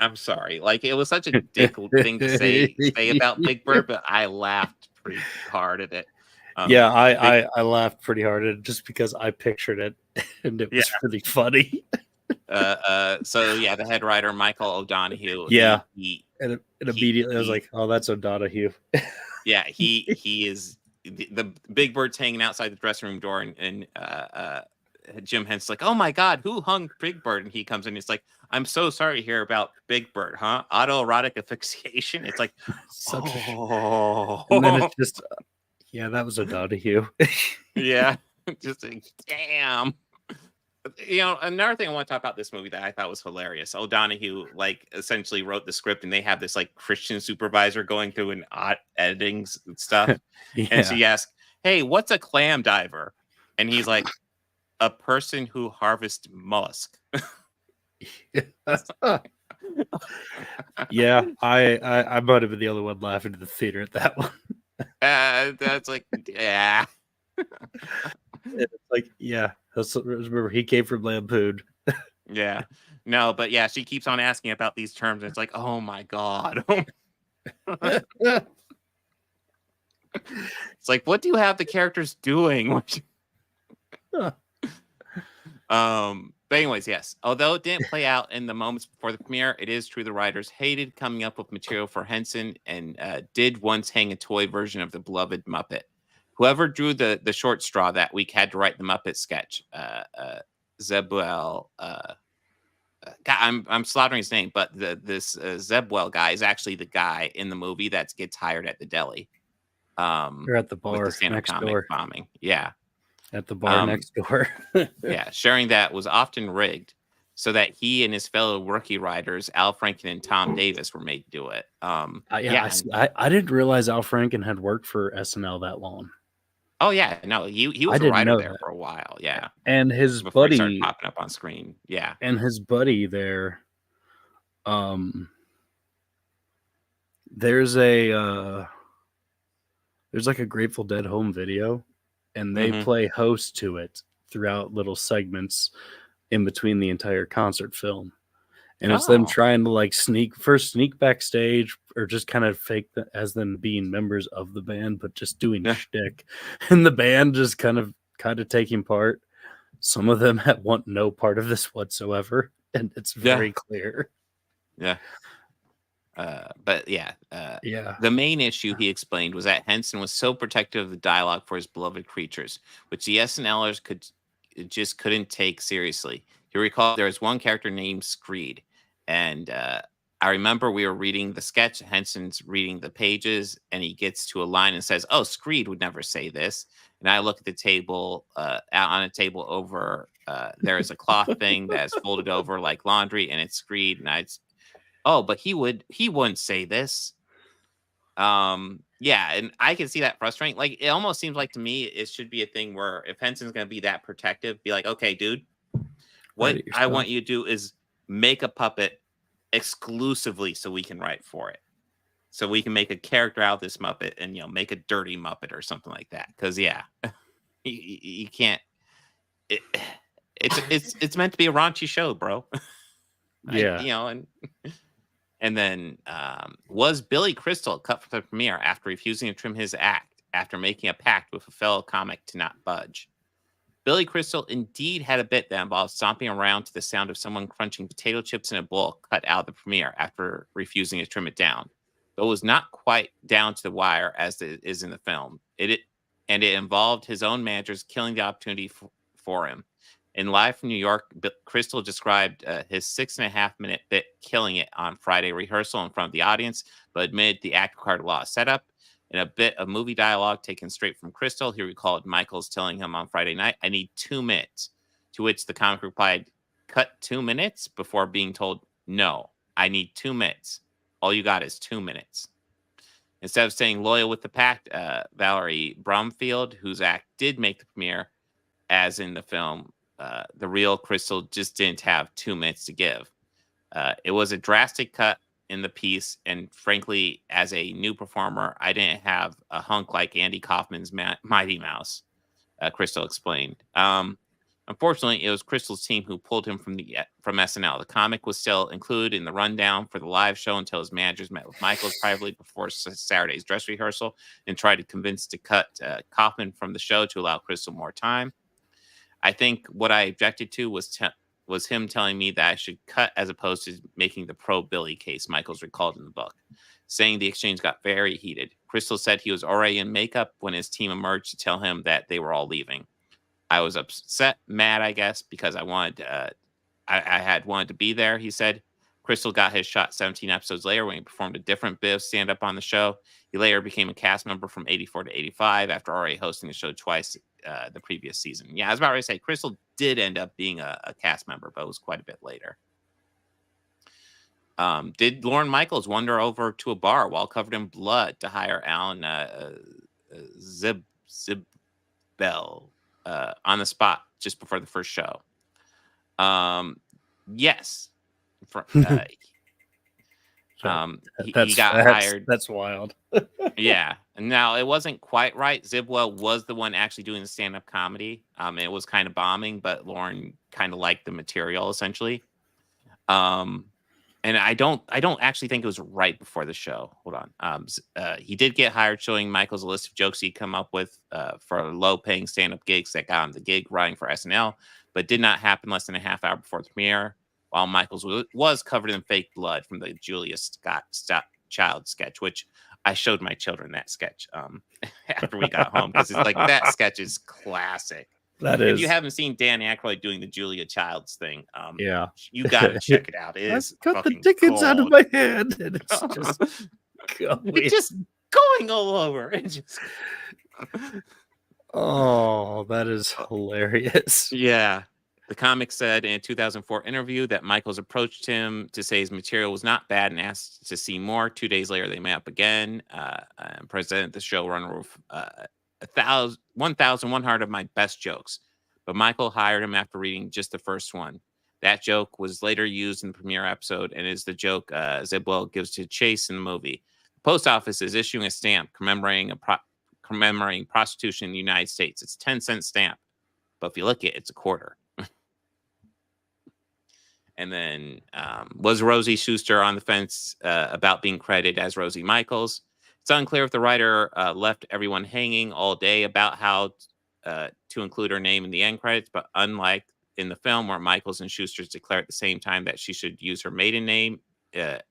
I'm sorry, like it was such a dick thing to say about Big Bird, but I laughed pretty hard at it. I laughed pretty hard at it just because I pictured it, and it was really funny. So yeah, the head writer Michael O'Donoghue. And immediately I was like, "Oh, that's O'Donoghue." Yeah, he is the Big Bird's hanging outside the dressing room door, and Jim Henson's like, "Oh my God, who hung Big Bird?" And he comes in, he's like, "I'm so sorry to hear about Big Bird, huh? Autoerotic asphyxiation." It's like, and then it's just, that was O'Donoghue. Yeah, just like, damn. Another thing I want to talk about this movie that I thought was hilarious. O'Donoghue, like, essentially wrote the script, and they have this like Christian supervisor going through and editing stuff. And she asked, "Hey, what's a clam diver?" And he's like, "A person who harvests mollusk." Yeah, I might have been the only one laughing in the theater at that one. That's like, yeah. It's like, remember he came from Lampoon. Yeah. No, but yeah, she keeps on asking about these terms, and it's like, oh my God. It's like, what do you have the characters doing? But anyways, yes. Although it didn't play out in the moments before the premiere, it is true the writers hated coming up with material for Henson, and did once hang a toy version of the beloved Muppet. Whoever drew the short straw that week had to write the Muppet sketch. Zebwell. God, I'm slaughtering his name, but this Zebwell guy is actually the guy in the movie that gets hired at the deli. Or at the bar next door. Bombing. Yeah. At the bar next door. Yeah, sharing that was often rigged so that he and his fellow rookie writers, Al Franken and Tom Davis, were made to do it. I didn't realize Al Franken had worked for SNL that long. Oh yeah, no, he was a writer there for a while. Yeah, and his before buddy he started popping up on screen. Yeah, and his buddy there. There's like a Grateful Dead home video, and they play host to it throughout little segments in between the entire concert film. And it's them trying to like sneak backstage, or just kind of fake as them being members of the band, but just doing shtick. And the band just kind of taking part. Some of them want no part of this whatsoever, and it's very clear. Yeah. But the main issue, he explained, was that Henson was so protective of the dialogue for his beloved creatures, which the SNLers couldn't take seriously. You recall there was one character named Screed, and I remember we were reading the sketch. Henson's reading the pages, and he gets to a line and says, "Oh, Screed would never say this." And I look at the table, on a table over there is a cloth thing that's folded over like laundry, and it's Screed, and but he wouldn't say this. Yeah, and I can see that frustrating. Like, it almost seems like to me it should be a thing where if Henson's going to be that protective, be like, "Okay, dude, what I want you to do is make a puppet exclusively so we can write for it. So we can make a character out of this Muppet and, make a dirty Muppet or something like that." Because you can't. It's meant to be a raunchy show, bro. Yeah. And then was Billy Crystal cut for the premiere after refusing to trim his act? after making a pact with a fellow comic to not budge. Billy Crystal indeed had a bit that involved stomping around to the sound of someone crunching potato chips in a bowl cut out of the premiere after refusing to trim it down. Though it was not quite down to the wire as it is in the film. It involved his own managers killing the opportunity for him. In Live from New York, Crystal described his 6.5-minute bit killing it on Friday rehearsal in front of the audience, but admitted the act required a lot of setup. In a bit of movie dialogue taken straight from Crystal, he recalled Michaels telling him on Friday night, "I need 2 minutes," to which the comic replied, "Cut 2 minutes?" before being told, "No, I need 2 minutes. All you got is 2 minutes." Instead of staying loyal with the pact, Valerie Bromfield, whose act did make the premiere, as in the film, the real Crystal just didn't have 2 minutes to give. It was a drastic cut in the piece, and frankly, as a new performer, I didn't have a hunk like Andy Kaufman's Mighty Mouse, Crystal explained. Unfortunately, it was Crystal's team who pulled him from SNL. The comic was still included in the rundown for the live show until his managers met with Michaels privately before Saturday's dress rehearsal and tried to convince to cut Kaufman from the show to allow Crystal more time. I think what I objected to was him telling me that I should cut as opposed to making the pro-Billy case, Michaels recalled in the book, saying the exchange got very heated. Crystal said he was already in makeup when his team emerged to tell him that they were all leaving. I was upset, mad, I guess, because I had wanted to be there, he said. Crystal got his shot 17 episodes later when he performed a different bit of stand-up on the show. He later became a cast member from 84 to 85 after already hosting the show twice the previous season. Yeah, I was about to say, Crystal did end up being a cast member, but it was quite a bit later. Did Lorne Michaels wander over to a bar while covered in blood to hire Alan Zibbel on the spot just before the first show? Yes. He got hired. That's wild. Yeah. Now, it wasn't quite right. Zibwell was the one actually doing the stand-up comedy. It was kind of bombing, but Lauren kind of liked the material, essentially. And I don't actually think it was right before the show. Hold on. He did get hired, showing Michaels a list of jokes he'd come up with for low-paying stand-up gigs that got him the gig writing for SNL, but did not happen less than a half hour before the premiere, while Michaels was covered in fake blood from the Julia Child sketch, which I showed my children that sketch after we got home, because it's like, that sketch is classic. If you haven't seen Dan Aykroyd doing the Julia Childs thing, yeah, you got to check it out. It is cut the dickens out of my hand, and it's just it's just going all over. It just oh, that is hilarious. Yeah. The comic said in a 2004 interview that Michaels approached him to say his material was not bad and asked to see more. 2 days later, they met up again and presented the showrunner with 1,100 of my best jokes. But Michael hired him after reading just the first one. That joke was later used in the premiere episode and is the joke Zibwell gives to Chase in the movie. The post office is issuing a stamp commemorating prostitution in the United States. It's a 10-cent stamp, but if you look at it, it's a quarter. And then was Rosie Schuster on the fence about being credited as Rosie Michaels? It's unclear if the writer left everyone hanging all day about how to include her name in the end credits, but unlike in the film where Michaels and Schuster's declare at the same time that she should use her maiden name in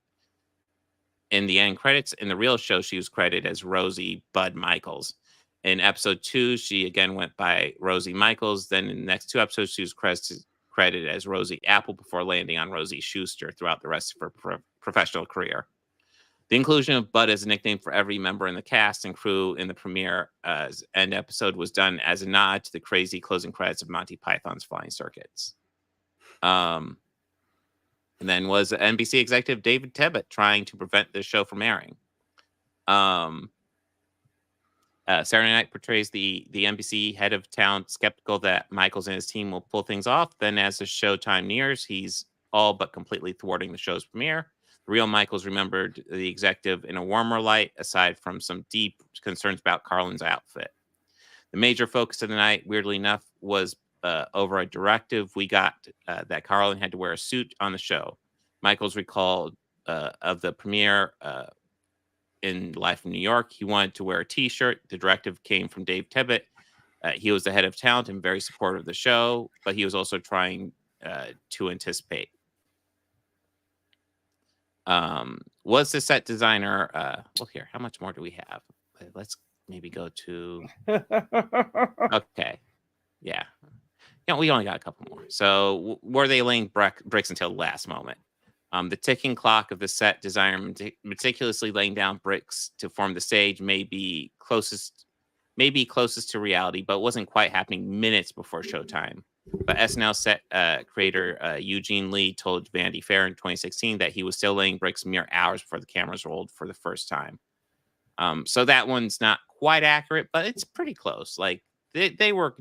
the end credits, in the real show, she was credited as Rosie Bud Michaels. In episode 2, she again went by Rosie Michaels. Then in the next 2 episodes, she was credited as Rosie Apple before landing on Rosie Schuster throughout the rest of her professional career. The inclusion of Bud as a nickname for every member in the cast and crew in the premiere end episode was done as a nod to the crazy closing credits of Monty Python's Flying Circuits. And then was NBC executive David Tebbutt trying to prevent this show from airing. Saturday Night portrays the NBC head of town skeptical that Michaels and his team will pull things off. Then as the showtime nears, he's all but completely thwarting the show's premiere. The real Michaels remembered the executive in a warmer light, aside from some deep concerns about Carlin's outfit. The major focus of the night, weirdly enough, was over a directive we got that Carlin had to wear a suit on the show. Michaels recalled of the premiere in Life in New York. He wanted to wear a T-shirt. The directive came from Dave Tibbett. He was the head of talent and very supportive of the show, but he was also trying to anticipate. Was the set designer? Well, here, how much more do we have? Let's maybe go to. Okay, yeah. We only got a couple more. So, were they laying bricks until the last moment? The ticking clock of the set designer meticulously laying down bricks to form the stage may be closest to reality, but wasn't quite happening minutes before showtime. But SNL set creator Eugene Lee told Vanity Fair in 2016 that he was still laying bricks mere hours before the cameras rolled for the first time. So that one's not quite accurate, but it's pretty close. Like they were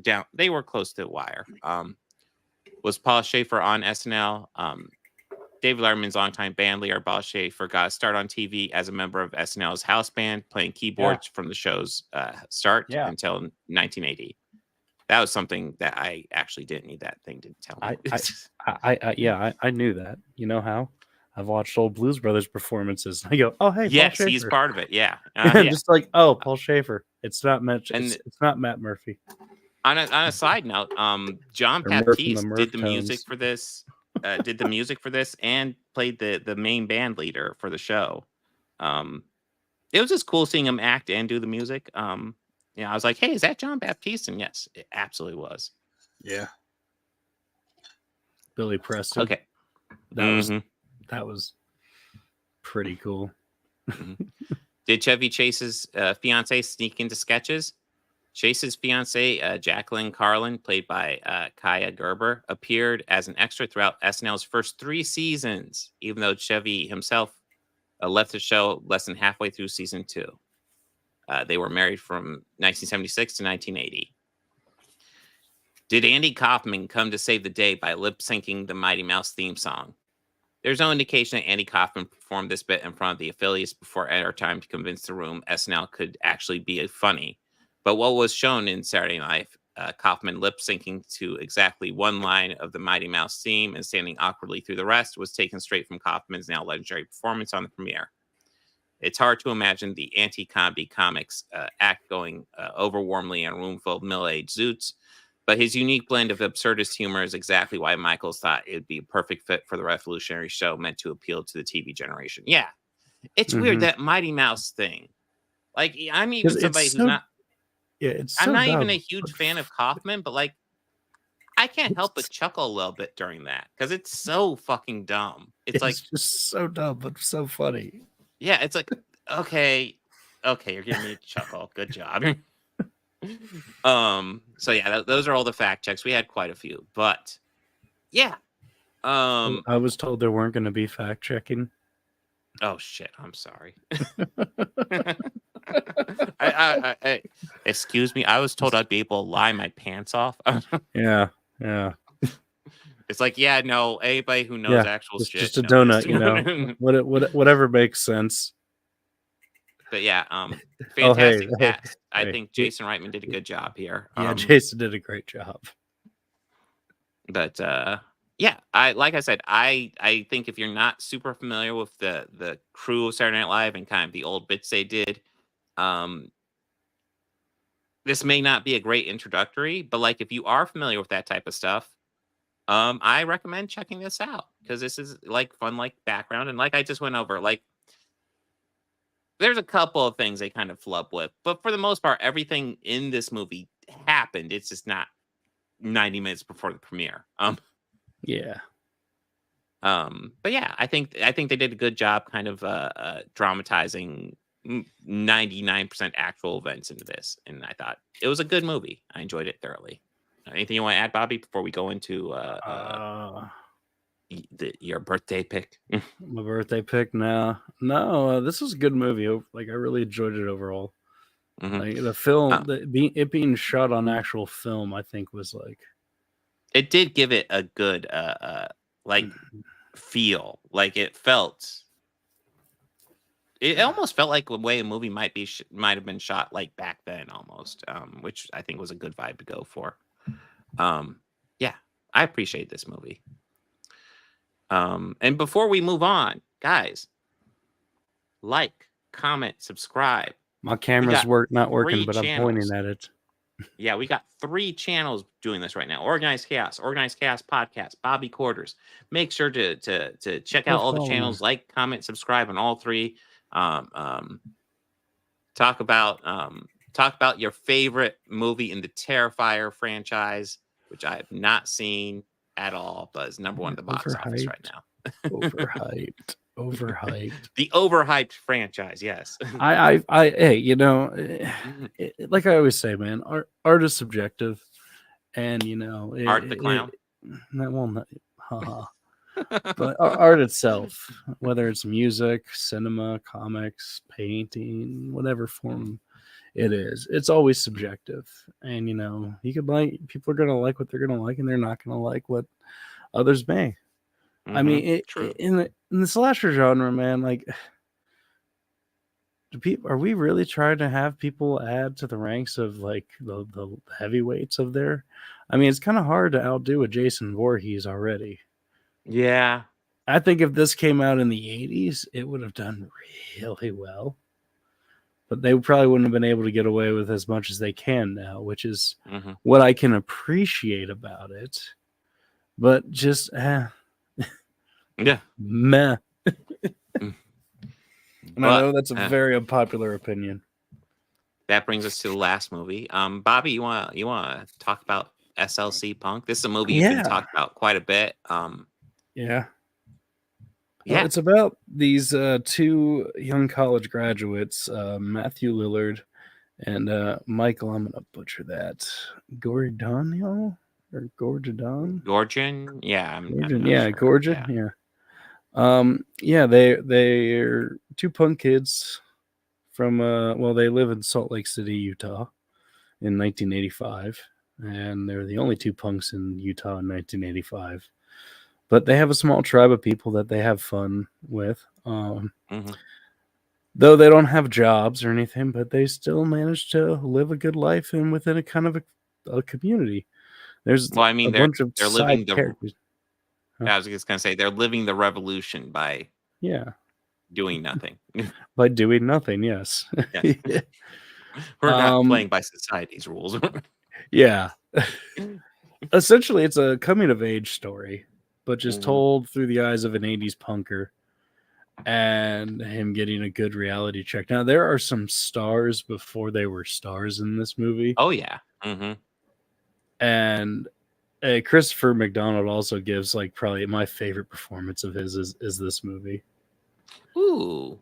close to the wire. Was Paul Schaefer on SNL? David Letterman's longtime band leader, Paul Schaefer, got a start on TV as a member of SNL's house band, playing keyboards from the show's start until 1980. That was something that I actually didn't need that thing to tell me. I knew that. You know how? I've watched old Blues Brothers performances. I go, oh hey, yes, Paul he's part of it. Yeah, just like Paul Schaefer. It's not it's not Matt Murphy. On a side note, John Baptiste did the music for this. Did the music for this and played the main band leader for the show. It was just cool seeing him act and do the music. I was like, hey, is that John Baptiste? And yes, it absolutely was. Yeah. Billy Preston. Okay. That was pretty cool. Did Chevy Chase's fiance sneak into sketches? Chase's fiance, Jacqueline Carlin, played by Kaya Gerber, appeared as an extra throughout SNL's first 3 seasons, even though Chevy himself left the show less than halfway through season 2. They were married from 1976 to 1980. Did Andy Kaufman come to save the day by lip-syncing the Mighty Mouse theme song? There's no indication that Andy Kaufman performed this bit in front of the affiliates before airtime to convince the room SNL could actually be funny. But what was shown in Saturday Night, Kaufman lip-syncing to exactly one line of the Mighty Mouse theme and standing awkwardly through the rest was taken straight from Kaufman's now legendary performance on the premiere. It's hard to imagine the anti-comedy comics act going over warmly in a room full of middle-aged zoots, but his unique blend of absurdist humor is exactly why Michaels thought it would be a perfect fit for the revolutionary show meant to appeal to the TV generation. Yeah, it's weird, that Mighty Mouse thing. Like, I'm even somebody who's not... Yeah, it's I'm so not dumb. even a huge fan of Kaufman, but like, I can't help but chuckle a little bit during that because it's so fucking dumb. It's like just so dumb, but so funny. Yeah, it's like, okay, you're giving me a chuckle. Good job. So yeah, those are all the fact checks. We had quite a few, but yeah. I was told there weren't going to be fact checking. Oh shit! I'm sorry. I excuse me. I was told I'd be able to lie my pants off. Yeah. It's like, yeah, no. Anybody who knows actual shit, just a donut, whatever makes sense. But yeah, fantastic cast. I Hey. think Jason Reitman did a good job here. Yeah, Jason did a great job. But yeah, like I said, I think if you're not super familiar with the crew of Saturday Night Live and kind of the old bits they did, this may not be a great introductory, but like if you are familiar with that type of stuff, I recommend checking this out because this is like fun, like background, and like I just went over, like there's a couple of things they kind of flub with, but for the most part, everything in this movie happened. It's just not 90 minutes before the premiere. Yeah. But yeah, I think they did a good job kind of dramatizing 99% actual events into this, and I thought it was a good movie. I enjoyed it thoroughly. Anything you want to add, Bobby, before we go into your birthday pick? My birthday pick? No, this was a good movie. Like I really enjoyed it overall. Like the film, it being shot on actual film, I think was like it did give it a good like feel. Like it almost felt like the way a movie might have been shot like back then almost, which I think was a good vibe to go for. Yeah, I appreciate this movie. And before we move on, guys, like, comment, subscribe. My camera's not working, 3 but I'm channels. pointing at it. Yeah, we got 3 channels doing this right now. Organized Chaos Podcast, Bobby Quarters. Make sure to check out all the channels, like, comment, subscribe on all 3. Talk about your favorite movie in the Terrifier franchise, which I have not seen at all, but is number 1 at the box office right now. Overhyped. The overhyped franchise, yes. Hey, you know, like I always say, man, art is subjective, and you know, Art the Clown. But art itself, whether it's music, cinema, comics, painting, whatever form it is, it's always subjective. And you know, you could people are gonna like what they're gonna like, and they're not gonna like what others may. I mean, in the slasher genre, man, like, are we really trying to have people add to the ranks of like the heavyweights of there? I mean, it's kind of hard to outdo a Jason Voorhees already. Yeah, I think if this came out in the 80s, it would have done really well. But they probably wouldn't have been able to get away with as much as they can now, which is what I can appreciate about it. But just yeah, meh. And I know that's a very unpopular opinion. That brings us to the last movie. Bobby, you want to talk about SLC Punk? This is a movie you've been talking about quite a bit. Yeah. Well, it's about these 2 young college graduates, Matthew Lillard and Michael. I'm gonna butcher that. Gorgon, or Gorgon? Gorgon, yeah, Gorgon, yeah, Gorgon, yeah. They're 2 punk kids from they live in Salt Lake City, Utah, in 1985, and they're the only 2 punks in Utah in 1985. But they have a small tribe of people that they have fun with. Though they don't have jobs or anything, but they still manage to live a good life and within a kind of a community. There's a bunch of they're side living characters. I was just gonna say they're living the revolution by doing nothing. By doing nothing, yes. We're not playing by society's rules. Yeah. Essentially, it's a coming of age story, but just told through the eyes of an 80s punker and him getting a good reality check. Now, there are some stars before they were stars in this movie. Oh, yeah. And Christopher McDonald also gives like probably my favorite performance of his is this movie. Ooh.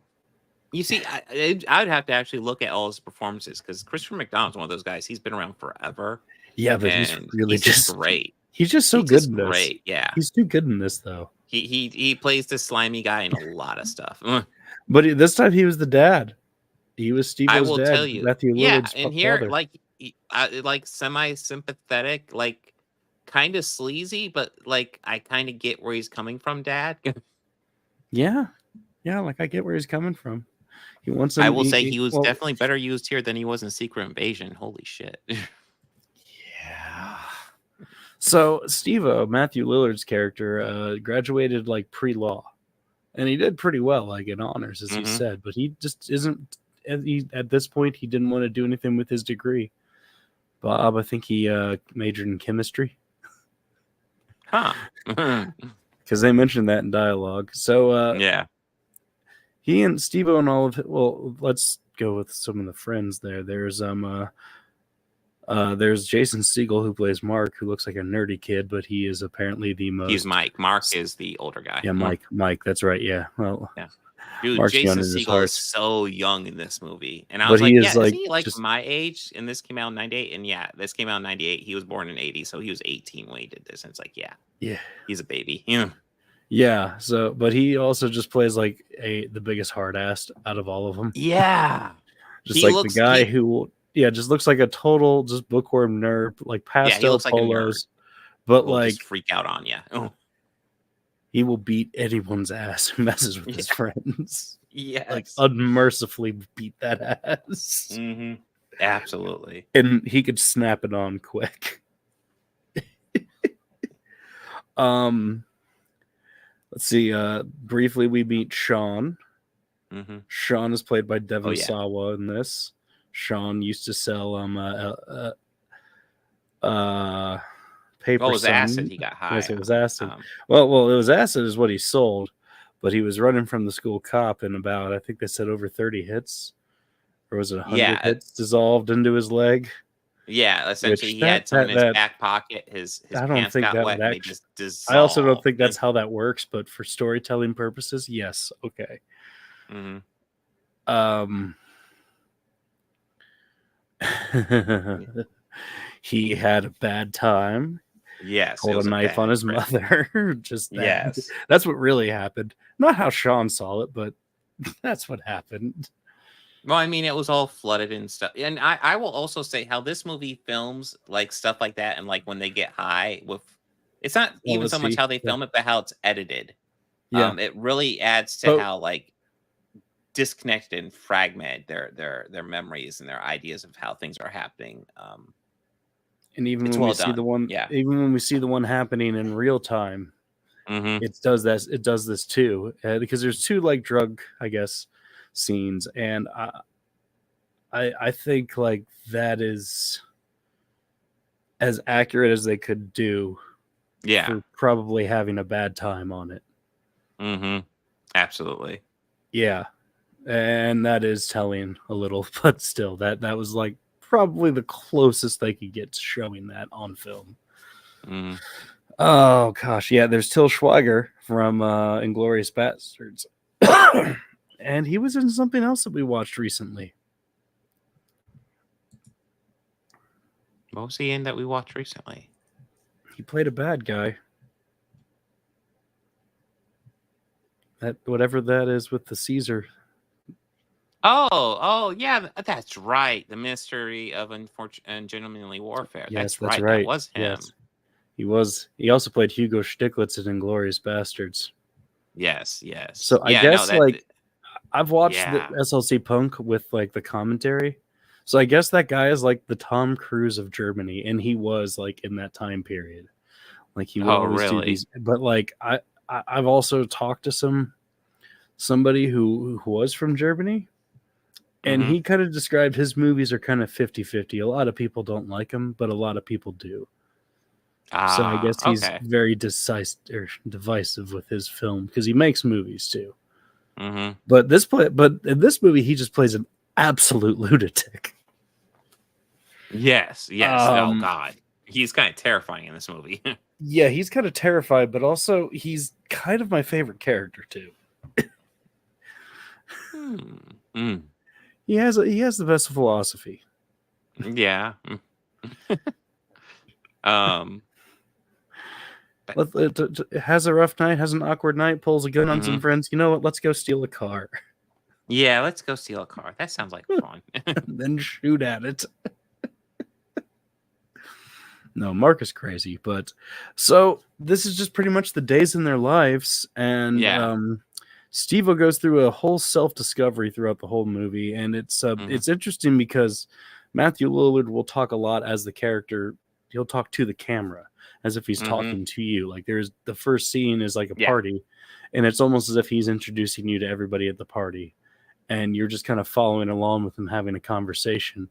You see, I would have to actually look at all his performances because Christopher McDonald's one of those guys. He's been around forever. Yeah, but he's really just great. He's just so good in this. Great, yeah. He's too good in this, though. He plays the slimy guy in a lot of stuff. But this time he was the dad. He was Steve-O's dad. I will tell you. Matthew Lillard's and here, father. like semi-sympathetic, like kind of sleazy, but like I kind of get where he's coming from, Dad. Yeah, like I get where he's coming from. He wants. I will say he was definitely better used here than he was in Secret Invasion. Holy shit. Yeah. So Steve-O, Matthew Lillard's character, graduated like pre-law, and he did pretty well, like in honors, as he said. But he just isn't. At this point, he didn't want to do anything with his degree. Bob, I think he majored in chemistry. Huh. Because they mentioned that in dialogue. So yeah. He and Steve-O and all of it. Well, let's go with some of the friends there. There's Jason Segel, who plays Mark, who looks like a nerdy kid, but he is apparently the most. He's Mike. Mark is the older guy. Yeah, Mike. That's right. Yeah. Well, yeah. Dude, Mark's Jason Segel is so young in this movie, and I but was like, is isn't he like my age? And this came out in '98, and yeah, this came out in '98. He was born in '80, so he was 18 when he did this. And it's like, yeah, he's a baby. Yeah. So, but he also just plays like the biggest hard ass out of all of them. Yeah. Just like the guy who, just looks like a total just bookworm nerd, like pastel polos, but like just freak out on you. Oh. He will beat anyone's ass who messes with his friends. Yes. Like unmercifully beat that ass. Mm-hmm. Absolutely. And he could snap it on quick. Let's see. Briefly, we meet Sean, Mm-hmm. Sean is played by Devon Oh, yeah. Sawa in this. Sean used to sell paper. Well, it was sun. acid he got high Yes, it on. was acid. Well, it was acid is what he sold, but he was running from the school cop in about, I think they said over 30 hits, or was it 100 hits dissolved into his leg? Yeah, essentially he had some in his back pocket. His I don't pants think got that wet would and they actually. just dissolved. I also don't think that's how that works, but for storytelling purposes, yes, okay. Mm-hmm. He had a bad time. Yes, pulled a knife on his mother. Just that. Yes. That's what really happened. Not how Sean saw it, but that's what happened. Well, I mean, it was all flooded and stuff. And I will also say how this movie films like stuff like that, and like when they get high with, it's not even so much how they film it, but how it's edited. Yeah. It really adds to how like disconnected and fragmented their memories and their ideas of how things are happening. And even when we see the one, even when we see the one happening in real time, it does that. It does this too, because there's two like drug, I guess, scenes, and I think like that is as accurate as they could do. Yeah, for probably having a bad time on it. Absolutely. Yeah, and that is telling a little, but still, that was like probably the closest they could get to showing that on film. Oh gosh, yeah. There's Till Schweiger from Inglourious Basterds, and he was in something else that we watched recently. What was he in that we watched recently? He played a bad guy. That whatever that is with the Caesar. Oh, yeah, that's right. The Mystery of Ungentlemanly Warfare. Yes, that's right. That was him. Yes. He was. He also played Hugo Stiglitz in Inglourious Basterds. Yes. So I guess I've watched the SLC Punk with like the commentary. So I guess that guy is like the Tom Cruise of Germany, and he was like in that time period. Like he would always do these. But like I've also talked to somebody who was from Germany, and he kind of described his movies are kind of 50-50. A lot of people don't like them, but a lot of people do. So I guess he's very divisive with his film because he makes movies too. But in this movie, he just plays an absolute lunatic. Yes. Oh God, he's kind of terrifying in this movie. Yeah, he's kind of terrified, but also he's kind of my favorite character too. He has the best philosophy. Yeah. Has a rough night, has an awkward night, pulls a gun on some friends. You know what? Let's go steal a car. Yeah, let's go steal a car. That sounds like fun. Then shoot at it. No, Mark is crazy, but so this is just pretty much the days in their lives, and Steve-O goes through a whole self-discovery throughout the whole movie, and it's interesting because Matthew Lillard will talk a lot as the character. He'll talk to the camera as if he's talking to you. Like there's the first scene is like a party, and it's almost as if he's introducing you to everybody at the party, and you're just kind of following along with him having a conversation.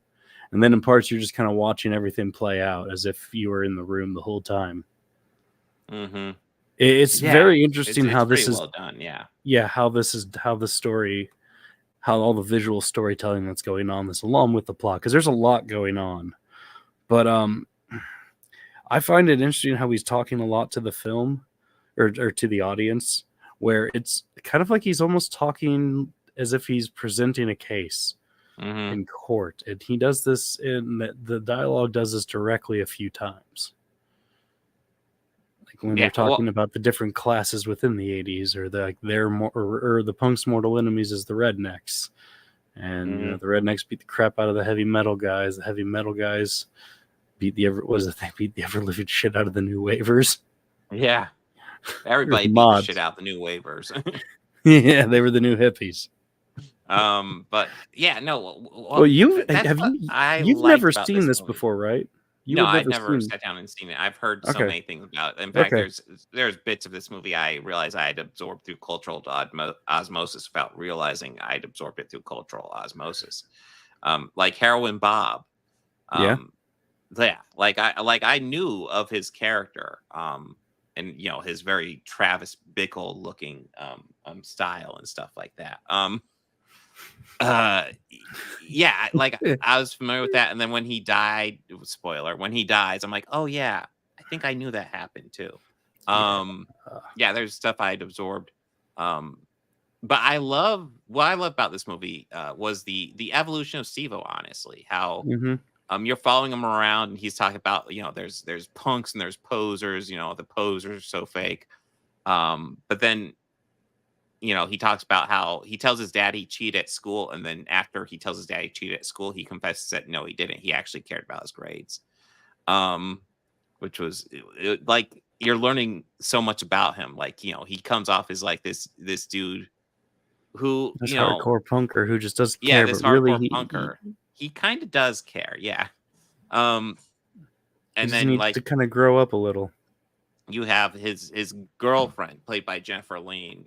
And then in parts, you're just kind of watching everything play out as if you were in the room the whole time. It's very interesting how this is well done. How the story, how all the visual storytelling that's going on this along with the plot, because there's a lot going on. But I find it interesting how he's talking a lot to the film or to the audience, where it's kind of like he's almost talking as if he's presenting a case. In court, and he does this in the dialogue does this directly a few times, like when they're talking about the different classes within the 80s, or the punk's mortal enemies is the rednecks, and you know, the rednecks beat the crap out of the heavy metal guys. The heavy metal guys beat the ever living shit out of the new waivers. Yeah, everybody beat the shit out of the new waivers. Yeah, they were the new hippies. But yeah, no. Well, you've never seen this before, right? You No, had I'd never never seen. sat down and seen it. I've heard so Okay. many things about it. In fact, Okay. there's bits of this movie I realized I had absorbed through cultural osmosis without realizing I'd absorbed it through cultural osmosis. Like Heroin Bob. Yeah. Yeah, I knew of his character, and his very Travis Bickle looking style and stuff like that. Uh, yeah, like I was familiar with that, and then when he died, it was spoiler. When he dies, I'm like, oh yeah, I think I knew that happened too. Yeah, there's stuff I'd absorbed. But what I love about this movie was the evolution of Steve-O, honestly. How you're following him around, and he's talking about there's punks and there's posers. The posers are so fake. But then he talks about how he tells his dad he cheated at school, and then after he tells his dad he cheated at school, he confesses that no, he didn't. He actually cared about his grades. Which was like you're learning so much about him. Like he comes off as like this dude who this hardcore punker who just doesn't care, this but really hardcore punker. He kind of does care, yeah. And then needs like to kind of grow up a little. you have his girlfriend played by Jennifer Lean,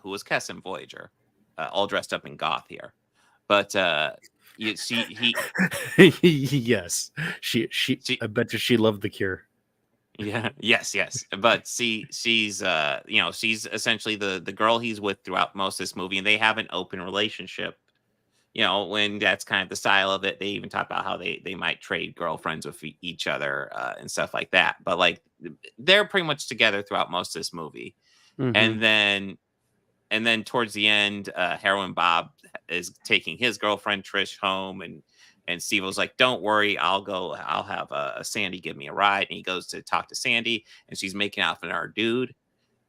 who was Kessin Voyager, all dressed up in goth here. But yes, she I bet you she loved The Cure. Yeah, yes. But she's she's essentially the girl he's with throughout most of this movie, and they have an open relationship. When that's kind of the style of it. They even talk about how they might trade girlfriends with each other and stuff like that. But like they're pretty much together throughout most of this movie. And then towards the end, Heroin Bob is taking his girlfriend Trish home, and Steve-O's like, "Don't worry, I'll have Sandy give me a ride." And he goes to talk to Sandy, and she's making out with another dude.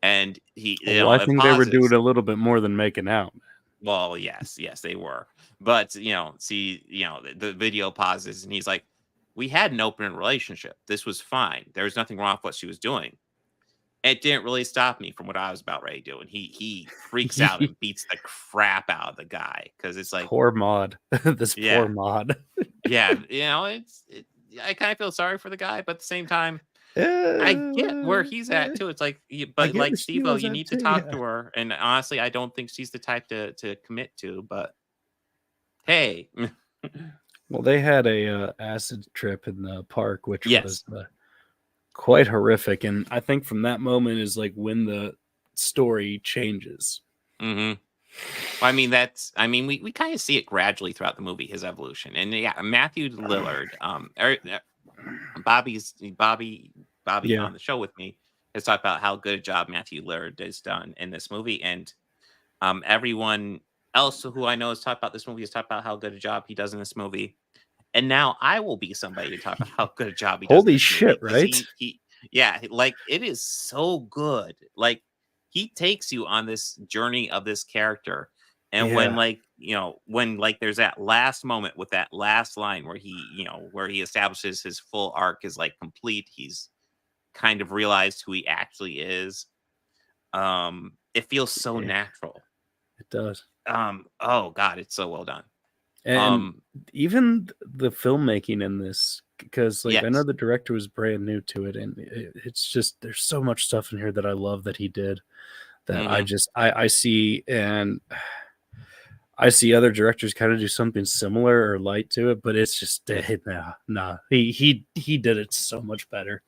And I think they were doing a little bit more than making out. Well, yes, they were. But the video pauses, and he's like, "We had an open relationship. This was fine. There was nothing wrong with what she was doing." It didn't really stop me from what I was about ready to do. And he freaks out and beats the crap out of the guy because it's like poor Maud. Poor Maud. Yeah, I kind of feel sorry for the guy, but at the same time, I get where he's at too. It's like, but like Steve-O, you need to talk to her. And honestly, I don't think she's the type to commit to. But hey, well, they had a acid trip in the park, which was quite horrific, and I think from that moment is like when the story changes. Well, I mean, we kind of see it gradually throughout the movie, his evolution, and Matthew Lillard, Bobby on the show with me has talked about how good a job Matthew Lillard has done in this movie, and everyone else who I know has talked about this movie has talked about how good a job he does in this movie. And now I will be somebody to talk about how good a job he does. Holy shit, right? Yeah, like it is so good. Like he takes you on this journey of this character. And when there's that last moment with that last line where he establishes his full arc is like complete. He's kind of realized who he actually is. It feels so natural. It does. Oh God, it's so well done. And even the filmmaking in this, because I know the director was brand new to it, and it's just there's so much stuff in here that I love that he did that I see, and I see other directors kind of do something similar or light to it, but it's just nah. He did it so much better.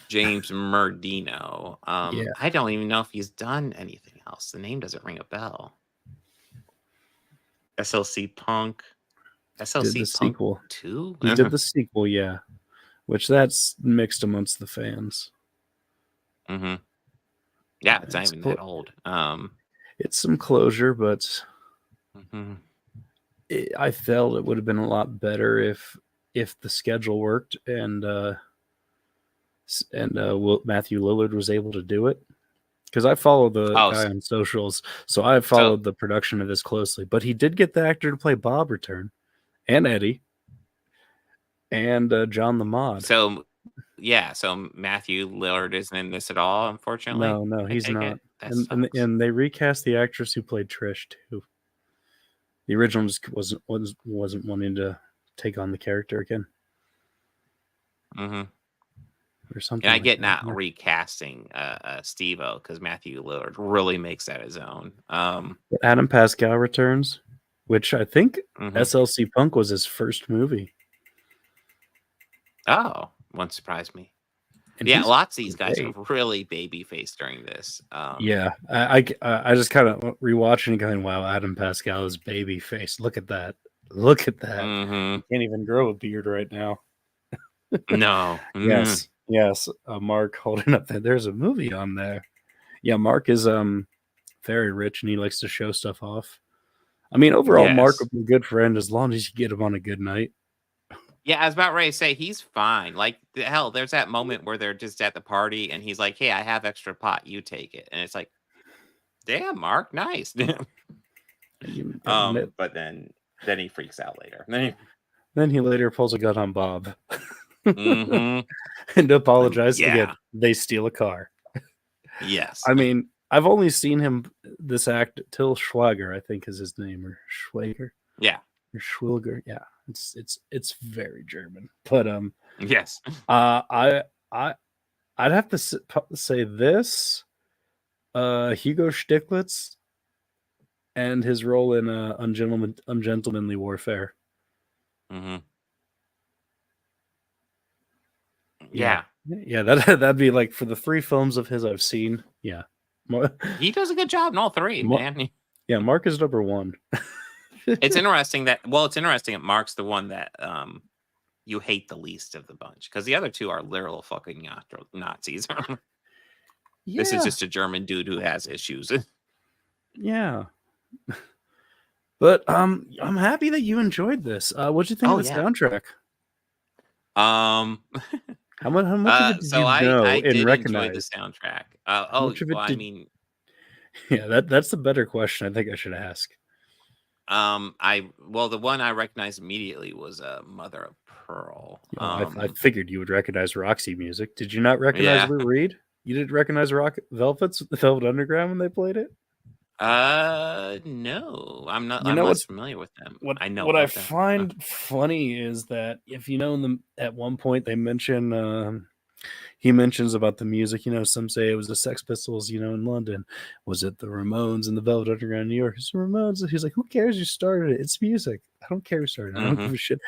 James Murdino. I don't even know if he's done anything else. The name doesn't ring a bell. SLC Punk. SLC did the Punk sequel 2? He did the sequel, which that's mixed amongst the fans. Yeah, it's not even that old. It's some closure, but I felt it would have been a lot better if the schedule worked and Matthew Lillard was able to do it. Because I follow the guy on socials, so I followed the production of this closely. But he did get the actor to play Bob return, and Eddie, and John the Mod. So Matthew Lillard isn't in this at all, unfortunately. No, he's not. And they recast the actress who played Trish too. The original just wasn't wanting to take on the character again. Mm-hmm. or something. And I like get that, not yeah. recasting Steve-O because Matthew Lillard really makes that his own. Adam Pascal returns, which I think Mhm. SLC Punk was his first movie. Oh, won't surprise me. And Yeah, he's lots of these guys are great. really baby faced during this. Yeah, I just kind of rewatching and going, wow, Adam Pascal is baby faced. Look at that. Look at that. Mhm. He can't even grow a beard right now. No. Yes, yes. Mark holding up there. There's a movie on there. Yeah, Mark is very rich and he likes to show stuff off. I mean, overall, Mark Yes. would be a good friend as long as you get him on a good night. Yeah, I was about ready to say he's fine. Like hell, there's that moment where they're just at the party and he's like, "Hey, I have extra pot. You take it." And it's like, "Damn, Mark, nice." But then he freaks out later. Then he later pulls a gun on Bob Mhm. and apologizes Yeah. again. They steal a car. Yes. I mean, I've only seen him this act. Till Schweiger, I think, is his name, or Schweiger. Yeah. Or Schwilger. Yeah, it's very German. But Yes. I'd have to say this. Hugo Stiglitz and his role in Ungentlemanly Warfare. Mm-hmm. Yeah, that'd be like for the 3 films of his I've seen. Yeah, He does a good job in all 3, man. Yeah, Mark is number 1. It's interesting that Mark's the one that you hate the least of the bunch because the other 2 are literal fucking Nazis. This is just a German dude who has issues. Yeah. But I'm happy that you enjoyed this. What'd you think of the soundtrack? How much of it did So you know I and did recognize? enjoy the soundtrack. I mean, that's the better question I think I should ask. The one I recognized immediately was Mother of Pearl. I figured you would recognize Roxy music. Did you not recognize Lou Reed? You didn't recognize Velvet Underground when they played it? No, I'm not. I'm less familiar with them. What I find funny is that if you know at one point they mention he mentions about the music. Some say it was the Sex Pistols. In London, was it the Ramones and the Velvet Underground in New York? It's the Ramones. He's like, who cares? You started it. It's music. I don't care who started it. I don't give a shit.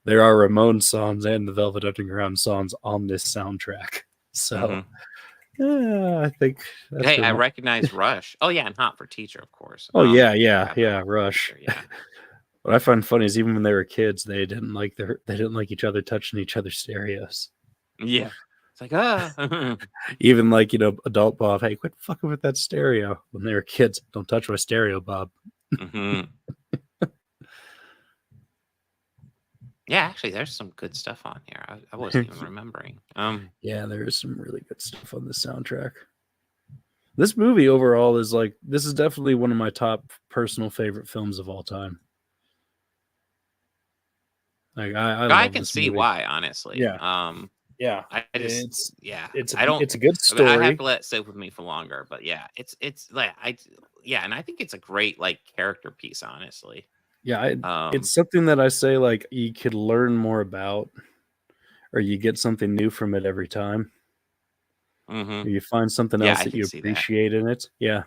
There are Ramones songs and the Velvet Underground songs on this soundtrack. So. Yeah, I think. Hey, I recognize Rush. Oh yeah, and Hot for Teacher, of course. Yeah, Rush. Yeah. What I find funny is even when they were kids, they didn't like each other touching each other's stereos. Yeah, it's like even like adult Bob, hey, quit fucking with that stereo. When they were kids, don't touch my stereo, Bob. Yeah, actually, there's some good stuff on here. I wasn't even remembering. Yeah, there is some really good stuff on the soundtrack. This movie overall is this is definitely one of my top personal favorite films of all time. Like I can see why, honestly. Yeah. Yeah. It's a good story. I have to let it sit with me for longer, but yeah, it's like and I think it's a great character piece, honestly. Yeah, it's something that I say you could learn more about, or you get something new from it every time. Or you find something else that you appreciate in it. Yeah.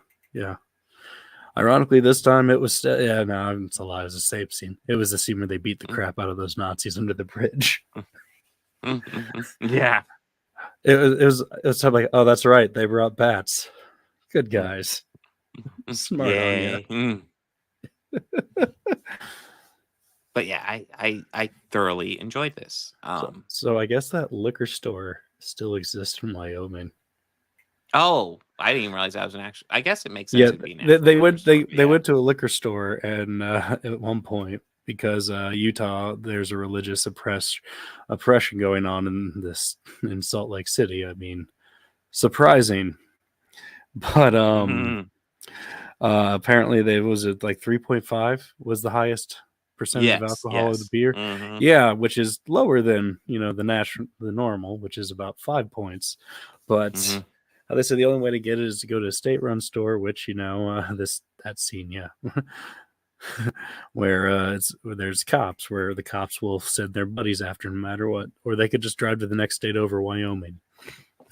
Ironically, this time it was it's a lie. It was a safe scene. It was the scene where they beat the crap out of those Nazis under the bridge. Yeah, it was like, oh, that's right. They brought bats. Good guys. Smart on you. But yeah, I thoroughly enjoyed this. So I guess that liquor store still exists in Wyoming. Oh, I didn't even realize that was an actual. I guess it makes sense. Yeah, they went to a liquor store and at one point because Utah, there's a religious oppression going on in Salt Lake City. I mean, surprising, but apparently they was it 3.5 was the highest percentage of alcohol of the beer. Yeah, which is lower than the normal, which is about 5 points. But they said the only way to get it is to go to a state-run store, which that scene, yeah. where there's cops, where the cops will send their buddies after no matter what, or they could just drive to the next state over, Wyoming.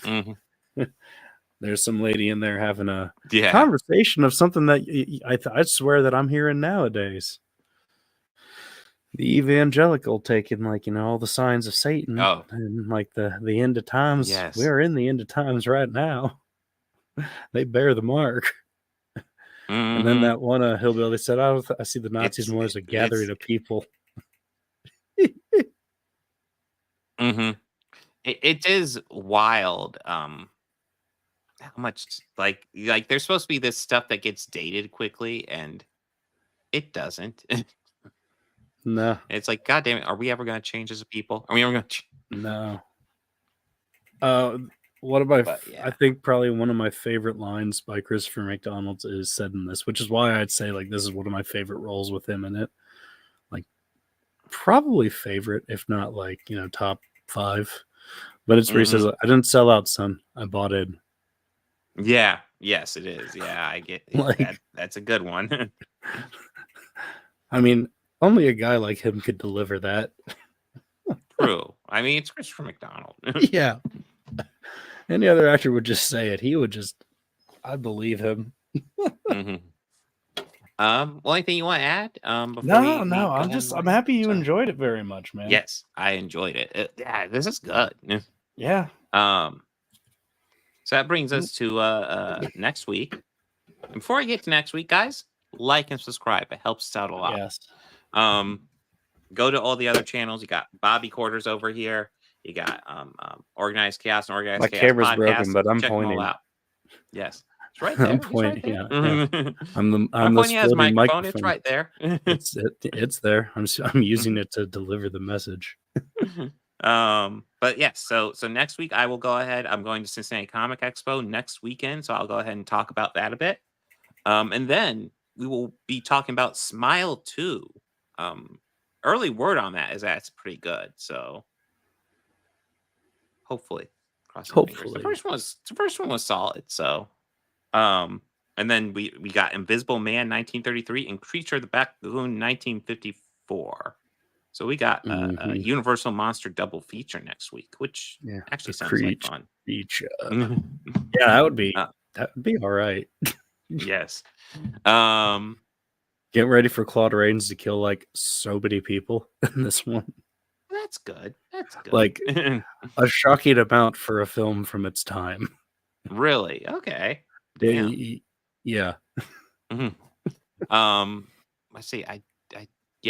Mm-hmm. There's some lady in there having a Yeah. conversation of something that I swear that I'm hearing nowadays. The evangelical taking all the signs of Satan and like the end of times. Yes. We are in the end of times right now. They bear the mark. And then that one hillbilly said, I see the Nazis more as a gathering of people. Mm-hmm. It is wild. How much like there's supposed to be this stuff that gets dated quickly, and it doesn't. No. It's like, God damn it, are we ever going to change as a people? Are we ever going to? No. One of my, I think probably one of my favorite lines by Christopher McDonald is said in this, which is why I'd say like this is one of my favorite roles with him in it. Like probably favorite, if not like top 5. But it's where he says, "I didn't sell out, son. I bought in." Yeah. Yes, it is. Yeah, I get that. That's a good one. I mean, only a guy like him could deliver that. True. I mean, it's Christopher McDonald. Yeah. Any other actor would just say it. He would just, I believe him. Well, anything you want to add? No. I'm happy you enjoyed it very much, man. Yes, I enjoyed it. Yeah, this is good. Yeah. So that brings us to next week. And before I get to next week, guys, like and subscribe. It helps us out a lot. Yes. Go to all the other channels. You got Bobby Quarters over here. You got Organized Chaos and Organized My Chaos camera's podcast. broken, but I'm Check them all pointing. out. Yes, it's right there. I'm It's right pointing. there. Yeah. I'm the pointing at his floating microphone. microphone. It's right there. It's there. I'm using it to deliver the message. But yes, so next week I will go ahead. I'm going to Cincinnati Comic Expo next weekend, so I'll go ahead and talk about that a bit. And then we will be talking about Smile 2. Early word on that is that it's pretty good. So hopefully. The first one was solid. So and then we got Invisible Man 1933 and Creature of the Black Lagoon 1954. So we got a Universal Monster double feature next week, which actually sounds like fun. Yeah, that would be all right. Yes. Get ready for Claude Rains to kill like so many people in this one. That's good. That's good. Like a shocking amount for a film from its time. Really? Okay. Damn. Yeah. Let's see.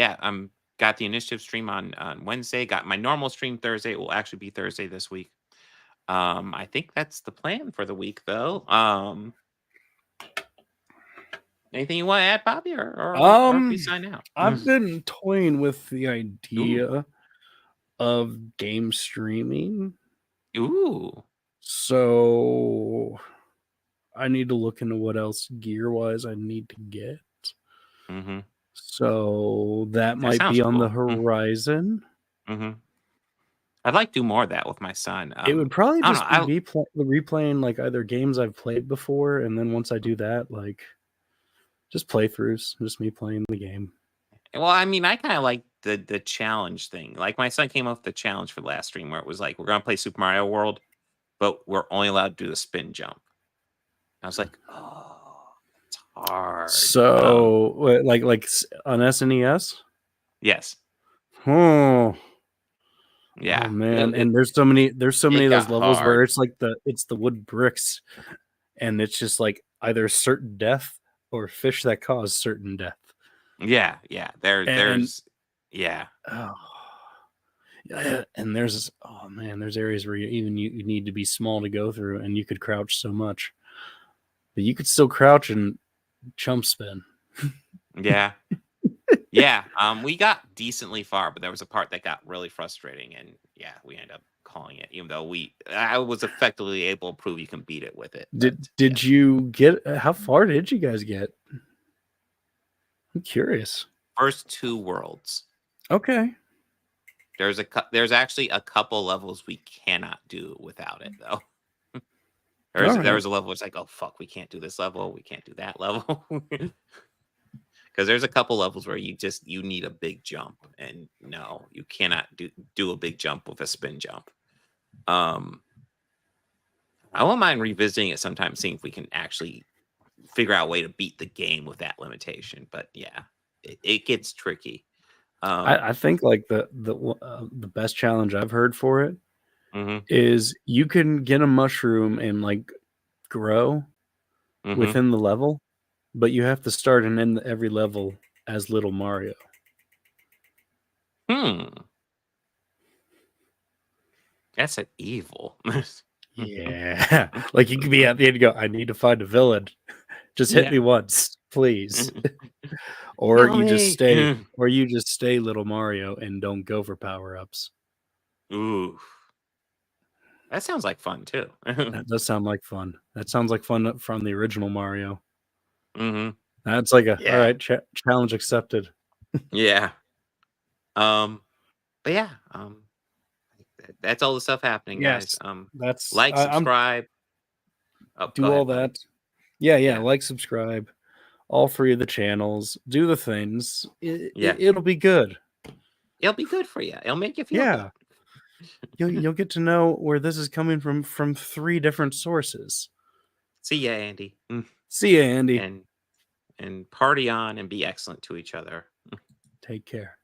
I'm got the initiative stream on Wednesday. Got my normal stream Thursday. It will actually be Thursday this week. I think that's the plan for the week, though. Anything you want to add, Bobby, or we sign out? I've been toying with the idea of game streaming. Ooh. So I need to look into what else gear-wise I need to get. So that might be on the horizon. I'd like to do more of that with my son. It would probably just be replaying like either games I've played before, and then once I do that, like just playthroughs, just me playing the game. Well, I mean, I kind of like the challenge thing. Like my son came up with the challenge for the last stream where it was like, we're gonna play Super Mario World, but we're only allowed to do the spin jump. I was like, oh, it's hard. So like on SNES? Yes. Oh. Yeah. Oh, man. And there's so many of those levels where it's like it's the wood bricks, and it's just like either certain death or fish that cause certain death. Yeah. There's and there's there's areas where you need to be small to go through, and you could crouch so much, but you could still crouch and chump spin. Yeah. We got decently far, but there was a part that got really frustrating, and we ended up calling it, even though I was effectively able to prove you can beat it with it. Did you get, how far did you guys get? I'm curious. First 2 worlds. Okay. There's actually a couple levels we cannot do without it, though. There was a level where it's like, oh fuck, we can't do this level, we can't do that level. Because there's a couple levels where you need a big jump, and no, you cannot do a big jump with a spin jump. I won't mind revisiting it sometime, seeing if we can actually figure out a way to beat the game with that limitation. But yeah, it gets tricky. I think like the best challenge I've heard for it is you can get a mushroom and like grow within the level, but you have to start and end every level as Little Mario. That's an evil. Yeah. Like you could be at the end and go, I need to find a villain. Just hit me once, please. Or you just stay Little Mario and don't go for power-ups. Ooh. That sounds like fun too. That does sound like fun. That sounds like fun from the original Mario. That's like all right, challenge accepted. Yeah. But yeah, that's all the stuff happening, guys. That's like, subscribe, do all that. Yeah, like, subscribe, all 3 of the channels, do the things. It'll be good. It'll be good for you. It'll make you feel good. You'll get to know where this is coming from 3 different sources. See ya, Andy. See ya, Andy. And party on and be excellent to each other. Take care.